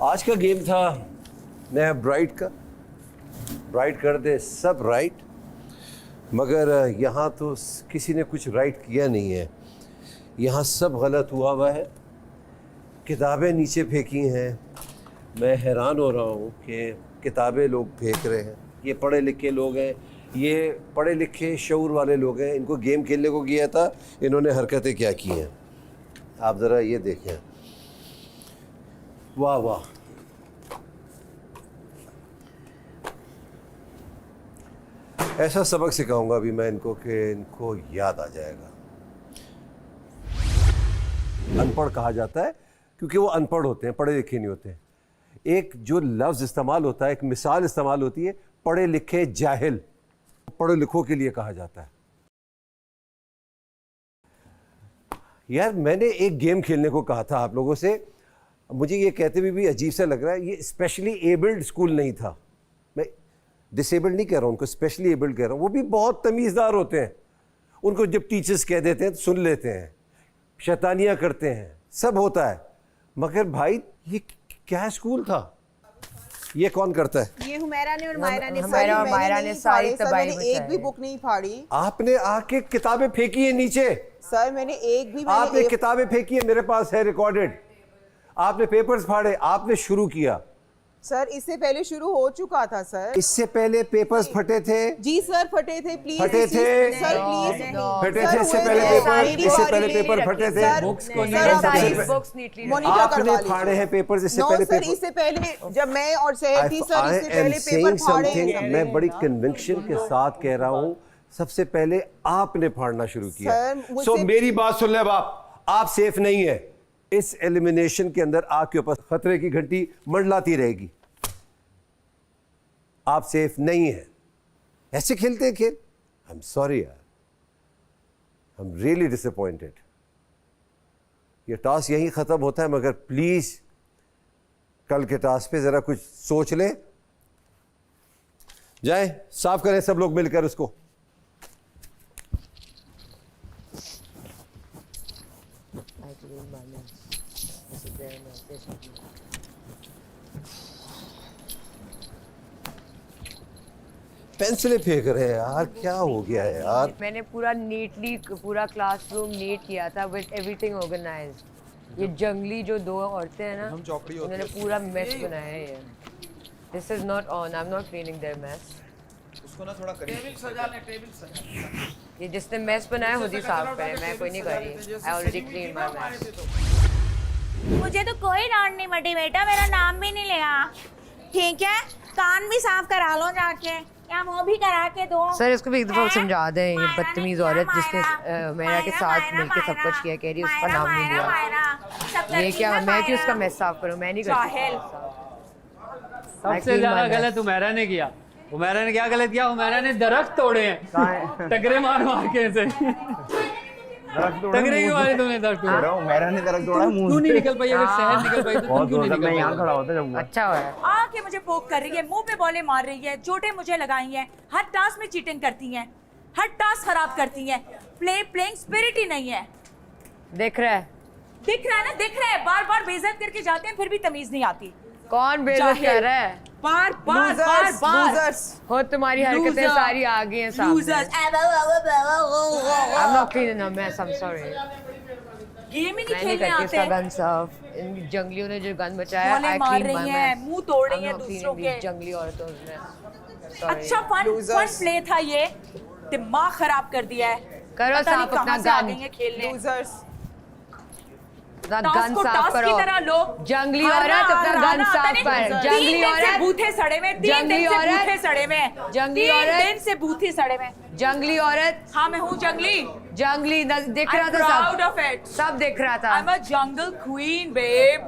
आज का गेम था नया ब्राइट का, ब्राइट कर दे सब राइट, मगर यहाँ तो किसी ने कुछ राइट किया नहीं है। यहाँ सब गलत हुआ है। किताबें नीचे फेंकी हैं। मैं हैरान हो रहा हूँ कि किताबें लोग फेंक रहे हैं। ये पढ़े लिखे लोग हैं, ये पढ़े लिखे शऊर वाले लोग हैं। इनको गेम खेलने को किया था, इन्होंने हरकतें क्या की हैं आप ज़रा ये देखें। वाह वाह, ऐसा सबक सिखाऊंगा अभी मैं इनको कि इनको याद आ जाएगा। अनपढ़ कहा जाता है क्योंकि वो अनपढ़ होते हैं, पढ़े लिखे नहीं होते हैं। एक जो लफ्ज़ इस्तेमाल होता है, एक मिसाल इस्तेमाल होती है, पढ़े लिखे जाहिल, पढ़े लिखों के लिए कहा जाता है। यार मैंने एक गेम खेलने को कहा था आप लोगों से, मुझे ये कहते हुए भी अजीब सा लग रहा है। ये स्पेशली एबल्ड स्कूल नहीं था, मैं डिसेबल्ड नहीं कह रहा हूँ, उनको स्पेशली एबल्ड कह रहा हूँ। वो भी बहुत तमीज़दार होते हैं, उनको जब टीचर्स कह देते हैं तो सुन लेते हैं, शैतानियाँ करते हैं, सब होता है। मगर भाई ये क्या स्कूल था? ये कौन करता है? ये हुमैरा ने और मायरा ने। हुमैरा और मायरा ने सारी तबाही मैंने एक भी बुक नहीं फाड़ी। आपने आके किताबें फेंकी है नीचे। सर मैंने एक भी आपने किताबें फेंकी है, मेरे पास है रिकॉर्डेड। आपने पेपर्स फाड़े, आपने शुरू किया। सर इससे पहले शुरू हो चुका था सर। इससे पहले पेपर्स फटे थे। जी सर फटे थे, प्लीज फटे थे सर, प्लीज फटे थे। इससे पहले पेपर, इससे पहले पेपर फटे थे। बुक्स को आपने फाड़े हैं पेपर्स इससे पहले। सर इससे पहले जब मैं और सहर थी सर, इससे पहले पेपर फाड़े। मैं बड़ी कन्विक्शन के साथ कह रहा हूँ, सबसे पहले आपने फाड़ना शुरू किया। सो मेरी बात सुन ले बाप, आप सेफ नहीं है। इस एलिमिनेशन के अंदर आपके ऊपर खतरे की घंटी मंडलाती रहेगी। आप सेफ नहीं है। ऐसे खेलते हैं खेल। आई एम सॉरी यार, आई एम रियली डिसअपॉइंटेड। ये टास्क यहीं खत्म होता है, मगर प्लीज कल के टास्क पे जरा कुछ सोच ले। जाए साफ करें सब लोग मिलकर उसको। पेंसिलें फेंक रहे हैं यार, क्या हो गया है यार? मैंने पूरा नीटली पूरा क्लासरूम नीट किया था विद एवरीथिंग ऑर्गेनाइज्ड। ये जंगली जो दो औरतें हैं ना, उन्होंने पूरा मेस बनाया है। ये this is not on, I am not cleaning their mess. उसको ना थोड़ा टेबल सजा ले, टेबल सजा। ये जिसने मेस बनाया खुद ही साफ करे, मैं कोई नहीं कर रही। I already clean my mess. मुझे तो कोई डांट नहीं पड़ी बेटा, मेरा नाम भी नहीं लिया। ठीक है, कान भी साफ करा लो जाके, या वो भी करा के दो। सर इसको भी एक दफा समझा दें। ये बदतमीज औरत जिसने मेरा के साथ मिलके सब कुछ किया, कह रही उसका नाम नहीं लिया। ये क्या, मैं क्यों उसका मेस साफ करूं? मैं नहीं करती। सबसे ज्यादा गलत हुमैरा ने किया। हुमैरा ने क्या गलत किया? हुमैरा ने दरख्त तोड़े हैं, टकरे मार मार के ऐसे। टकरे क्यों मारे तुमने दरख्त? हुमैरा ने दरख्त तोड़ा, मुंह क्यों नहीं निकल पाई? अगर शहर निकल पाई तो तुम क्यों नहीं निकल पाई? मैं यहाँ खड़ा होता जब अच्छा हो रहा आके मुझे पोक कर रही है, मुंह पे बॉले मार रही है, चोटें मुझे लगाई हैं, हर टास्क में चीटिंग करती हैं, हर टास्क खराब करती हैं। प्लेइंग स्पिरिट ही नहीं है। दिख रहा है, दिख रहा है ना, दिख रहा है। बार बार बेइज्जत करके जाते हैं, फिर भी तमीज नहीं आती। कौन बेइज्जत कर रहा है? बार बार बार बार हो तुम्हारी हरकतें सारी आ गई हैं सामने। I'm not cleaning a mess, I'm sorry। Game ही नहीं खेलने करती आते उसका गन साफ। इन जंगलियों ने जो गन बचाया, गोले मार रही हैं, मुंह तोड़ रही हैं दूसरों के। जंगली औरतों ने। अच्छा फन प्ले था ये, दिमाग खराब कर दिया है। करो साफ अपना गन। गन साफ करो। जंगली औरत अपना गन साफ कर। जंगली औरत बूथे सड़े में, जंगली औरत बूथे सड़े में, जंगली औरत दिन से बूथे सड़े में। जंगली औरत। हाँ मैं हूँ जंगली। जंगली दिख रहा था सब। सब दिख रहा था। I'm a jungle queen, babe.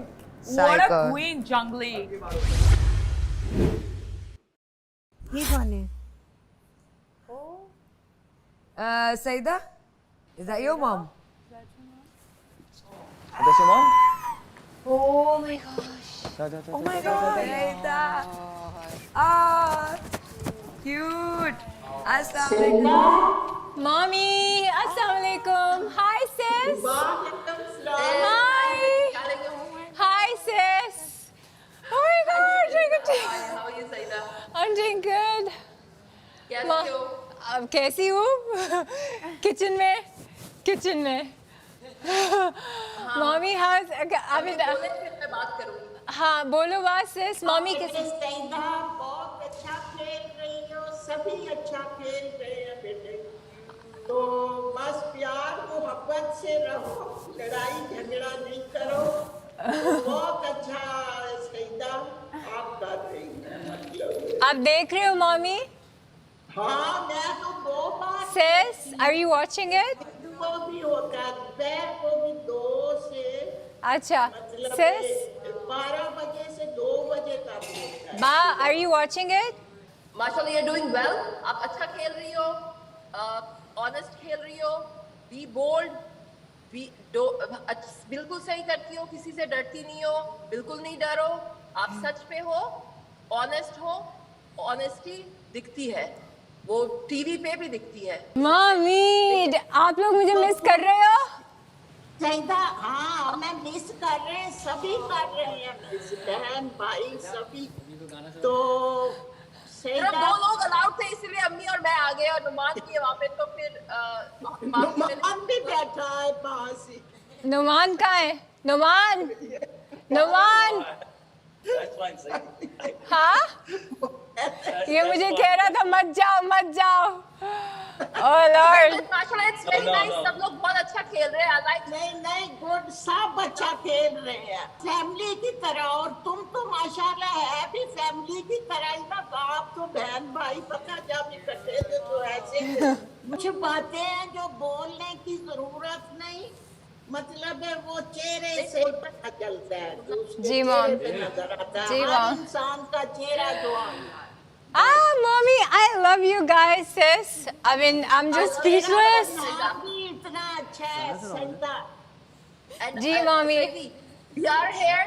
What a queen, jungly. ये कौन है? Saida, is that your mom? That's your mom? Oh my gosh. Oh my God. Saida. Ah, cute. Assalamualaikum. Mommy, assalamualaikum. Hi sis. Hi. Hi sis. Oh my God, how are you, Saida? I'm doing good. अब कैसी हूँ? Kitchen में। Mummy हाँ, अभी बात करूँ। हाँ बोलो बात सिस। मम्मी कैसे? बहुत अच्छा खेल रही हो, सभी अच्छा खेल रहे हैं बेटे। तो बस प्यार मोहब्बत से रहो, लड़ाई झगड़ा नहीं करो। बहुत अच्छा सईदा आप कर रही हैं। आप देख रहे हो मम्मी? हाँ मैं तो 2 बार। सिस, are you watching it? वो भी होता है, दोपहर को भी 2 से। अच्छा मतलब सिस 12 बजे से 2 बजे तक होता है। बा, are you watching it? माशाल्लाह, you're doing well. आप अच्छा खेल रही हो, ऑनेस्ट खेल रही हो, बी बोल्ड, बिल्कुल सही करती हो, किसी से डरती नहीं हो, बिल्कुल नहीं डरो, आप सच पे हो, ऑनेस्ट हो। ऑनेस्टी दिखती है, वो टीवी पे भी दिखती है। मम्मी, आप लोग मुझे मिस कर रहे हो? सईदा हाँ मैं मिस कर रहे हैं, सभी कर रहे हैं मिस, बहन भाई सभी। तो सिर्फ 2 लोग अलाउड थे इसलिए अम्मी और मैं आ गए और नुमान की वहाँ पे, तो फिर नुमान भी बैठा है पास ही। नुमान कहाँ है? नुमान हाँ ये मुझे कह रहा था मत जाओ ओह लॉर्ड। माशाल्लाह इट्स वेरी नाइस, सब लोग बहुत अच्छा खेल रहे हैं। I like. नहीं गुड, सब अच्छा खेल रहे हैं फैमिली की तरह, और तुम तो माशाल्लाह है भी फैमिली की तरह ही ना। आप तो बहन भाई पता जब इकट्ठे थे तो ऐसे कुछ बातें हैं जो बोलने की जरूरत नहीं, मतलब है वो चेहरे से पता चलता है, जी मैम, नजर आता है जी हर मैम। इंसान का चेहरा जो आता है। mommy, I love you guys, sis. I mean, I'm just speechless. इतना अच्छा है सईदा। जी mommy. We are here.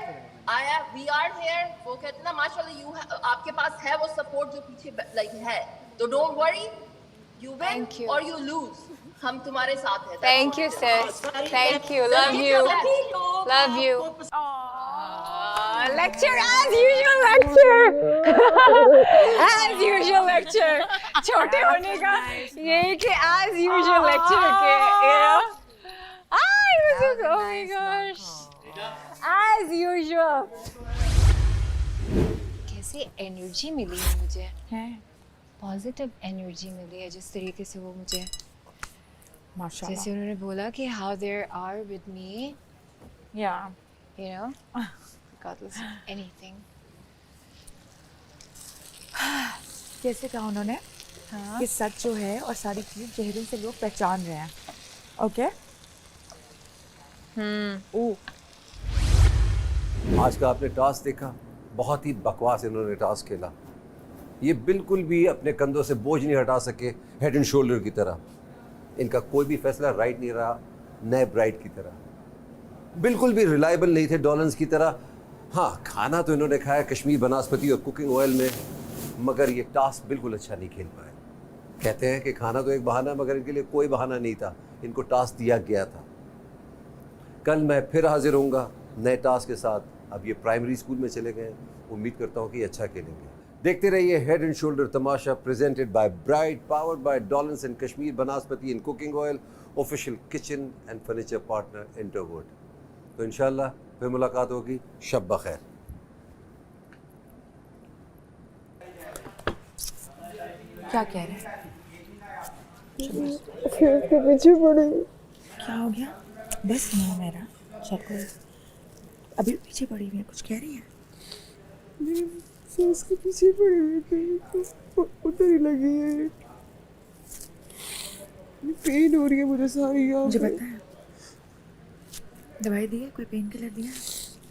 We are here. वो कहते ना माशाल्लाह आपके पास है वो सपोर्ट जो पीछे like है, तो don't worry. You win or you lose. हम तुम्हारे साथ हैं। Thank you, sis. Thank you. Love you. Love you. Lecture as usual lecture. As usual lecture. छोटे होने का यही कि as usual lecture के you know. it was just, oh my gosh. As usual. कैसी एनर्जी मिली है मुझे, पॉजिटिव एनर्जी मिली है जिस तरीके से वो मुझे माशाल्लाह जैसे उन्होंने बोला कि how they are with me, yeah, you know, regardless of anything. कैसे कहा उन्होंने हाँ। कि सच जो है और सारी चीज़ चेहरे से लोग पहचान रहे हैं। ओके आज का आपने टास्क देखा, बहुत ही बकवास इन्होंने टास्क खेला। ये बिल्कुल भी अपने कंधों से बोझ नहीं हटा सके हेड एंड शोल्डर की तरह। इनका कोई भी फैसला राइट नहीं रहा, नए ब्राइड की तरह। बिल्कुल भी रिलायबल नहीं थे डॉलन्स की तरह। हाँ, खाना तो इन्होंने खाया कश्मीर बनास्पति और कुकिंग ऑयल में, मगर ये टास्क बिल्कुल अच्छा नहीं खेल पाए। कहते हैं कि खाना तो एक बहाना, मगर इनके लिए कोई बहाना नहीं था, इनको टास्क दिया गया था। कल मैं फिर हाजिर होऊंगा नए टास्क के साथ। अब ये प्राइमरी स्कूल में चले गए, उम्मीद करता हूँ कि अच्छा खेलेंगे। देखते रहिए हेड एंड शोल्डर तमाशा, presented by Bright, powered by Dollons and Kashmir Banaspati and cooking oil, official kitchen and furniture partner Interwood. तो इंशाल्लाह फिर मुलाकात होगी। शब बखैर। क्या कह रहे हैं? उसके पीछे पड़ी। क्या हो गया? बस नहीं मेरा चलो, अभी पीछे पड़ी हुई है, कुछ कह रही है? उसके पीछे पड़ी हुई थी, उधर ही लगी है। पेन हो रही है मुझे सारी। मुझे पता है। दवाई दी है? कोई पेन किलर दिया?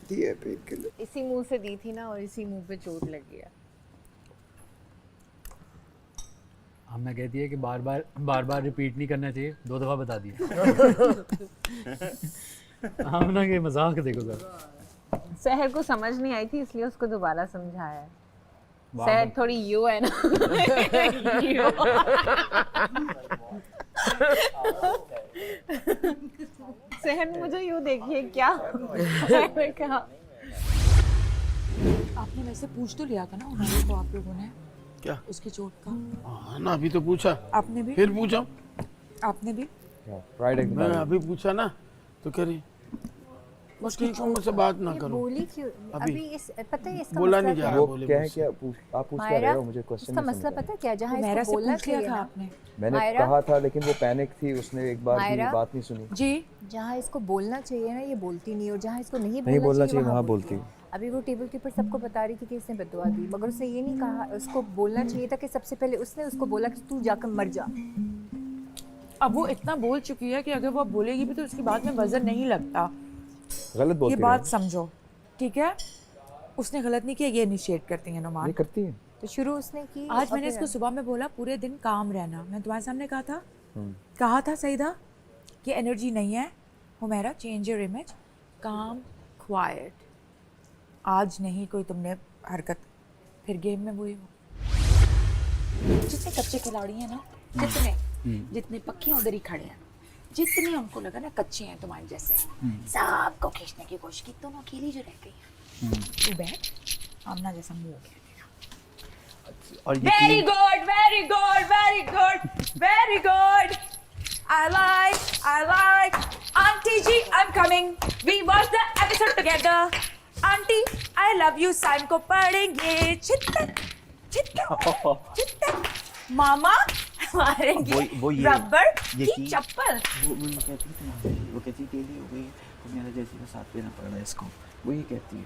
दिया पेन किलर। इसी मुंह से दी थी ना, और इसी मुंह पे चोट लगी है। हमने कहती है कि बार बार रिपीट नहीं करना चाहिए, 2 दफ़ा बता दिया। हम ना कि मजाक देखो सर। सहर को समझ नहीं आई थी इसलिए उसको दोबारा समझाया है। सहर थोड़ी यू है ना। यू। सहर ने मुझे यूँ देखिए क्या मैंने कहा। आपने वैसे पूछ तो लिया था ना उन्होंने को, आप लोगों ने क्या उसकी चोट का? हाँ ना, अभी तो पूछा। आपने भी? फिर पूछा। आपने भी? मैं अभी पूछा ना, तो कह रही उसकी उम्र से बात ना करो। बोली क्यों अभी? इस पता है इसका बोला मसला नहीं जा क्या रहा। है? बोले क्या है, क्या आप पूछ क्या रहे हो? मुझे क्वेश्चन इसका मसला पता है क्या? जहाँ मेरा इसको से बोलना पूछ लिया चाहिए था ना, आपने। मैंने कहा था, लेकिन वो पैनिक थी, उसने एक बार भी बात नहीं सुनी। जी, जहाँ इसको बोलना चाहिए ना ये बोलती नहीं, और जहाँ इसको नहीं बोलना चाहिए वहाँ बोलती। अभी वो टेबल के ऊपर सबको बता रही थी कि इसने बददुआ दी, मगर उसने ये नहीं कहा। उसको बोलना चाहिए था कि सबसे पहले उसने उसको बोला कि तू जाकर मर जा। अब वो इतना बोल चुकी है कि अगर वो बोलेगी भी तो उसकी बात में वजन नहीं लगता। गलत बोलती ये बात समझो, ठीक है? उसने गलत नहीं किया, ये इनिशिएट करती है नुमान। ये करती है तो शुरू उसने की। आज मैंने इसको सुबह में बोला पूरे दिन काम रहना। मैं तुम्हारे सामने कहा था सईदा कि एनर्जी नहीं है, हुमैरा चेंज योर इमेज, काम क्वाइट। आज नहीं कोई तुमने हरकत, फिर गेम में वही हो। जितने कच्चे खिलाड़ी हैं ना, जितने पक्के उधर ही खड़े हैं। जितने उनको लगा ना कच्चे हैं तुम्हारे जैसे, सबको खींचने की कोशिश की, दोनों अकेली जो रह गई है। तू बैठ, आमना जैसा मुंह हो गया। Very good, very good, very good, very good. I like. Auntie ji, I'm coming. We watch the episode together. Auntie, I love you. Sign को पढ़ेंगे. चित्तक, चित्तक, चित्तक. मामा मारेंगे रबर की चप्पल. वो ये कहती है वो कहती है डेली हो गई तो मेरा जैसे का साथ देना पड़ रहा है इसको, वो ये कहती है।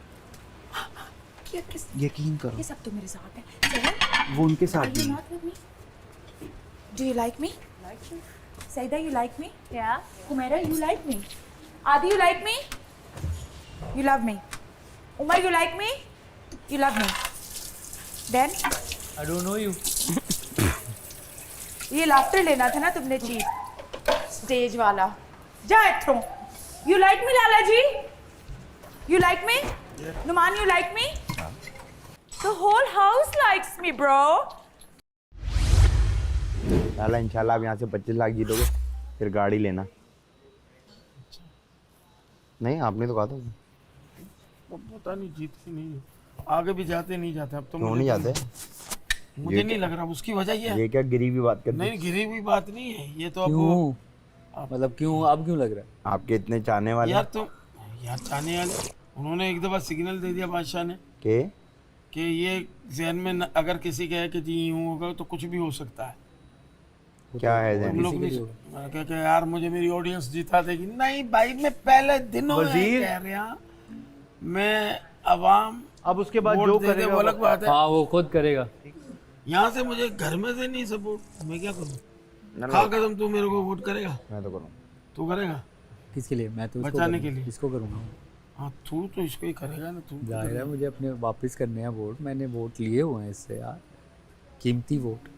यकीन करो ये सब तो मेरे साथ है। वो उनके साथ भी। Do you like me? Saida, you like me? Yeah. Humaira, you like me? Adi, you like me? You love me. Umar, you like me? You love me. Then I don't know you. ये laughter लेना था ना तुमने cheap stage वाला. जा इथों. You like me, Lala ji? You like me? Numan, you like me? The whole house likes me, bro. लाला इंशाल्लाह आप यहाँ से 25 लाख जीतोगे फिर गाड़ी लेना। नहीं आपने तो कहा था। पता नहीं जीतती नहीं, आगे भी जाते नहीं जाते। अब तो क्यों नहीं जाते? मुझे नहीं लग रहा उसकी वजह ये है। ये क्या गिरी हुई बात करते? नहीं गिरी हुई बात नहीं है ये तो। क्यों मतलब क्यों अब क्यों लग रहा है? आपके इतने चाहने वाले यार तो यार चाहने वाले उन्होंने एक दफा सिग्नल दे दिया बादशाह ने कि ये जहन में अगर किसी का है कि जी यूं होगा तो कुछ भी हो सकता है। क्या है तुम लोग भी क्या यार मुझे मेरी ऑडियंस जिता देगी? नहीं भाई मैं पहले दिनों में कह रहा मैं अवाम अब उसके बाद जो करेगा वो अलग बात है। हाँ वो खुद करेगा। यहाँ से मुझे घर में से नहीं सपोर्ट, मैं क्या करूँ? खा कसम तू मेरे को वोट करेगा? मैं तो करूँ। तू करेगा? किसके लिए? मैं तो बचाने के लिए। इसको करूँगा। हाँ तू तो इसको ही करेगा ना। तू जाहिर है मुझे अपने वापस करने हैं वोट। मैंने वोट लिए हुए हैं इससे यार, कीमती वोट।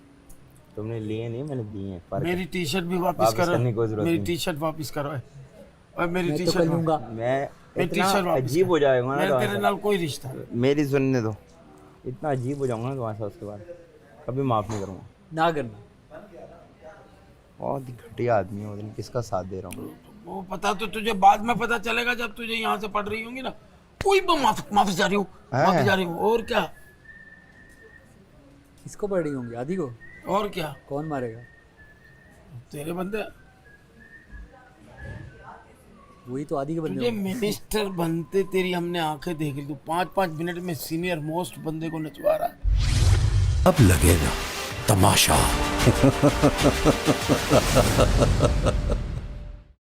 तुमने लिए नहीं मैंने दिए हैं। मेरी टी शर्ट भी वापस करो। मेरी टी शर्ट वापस करो। और मेरी टी शर्ट लूंगा। मैं इतना अजीब हो जाएगा ना तेरे नाल कोई रिश्ता। मेरी सुनने दो, इतना अजीब हो जाऊंगा ना तुम्हारे साथ उसके बाद कभी माफ नहीं करूँगा। ना करना। बहुत ही घटिया आदमी हो, किसका साथ दे रहा हूँ। वो पता तो तुझे बाद में पता चलेगा जब तुझे यहाँ से पढ़ रही होंगी ना। कोई माफी जा रही हो, माफी जा रही हो। और क्या? किसको पढ़ रही होंगी? आदि को? और क्या? कौन मारेगा? तेरे बंदे। वही तो आदि के बंदे। तुझे मिनिस्टर बनते तेरी हमने आंखें देख ली। तू 5-5 मिनट में सीनियर मोस्ट बंदे को नचवा रहा है। अब लगेगा तमाशा।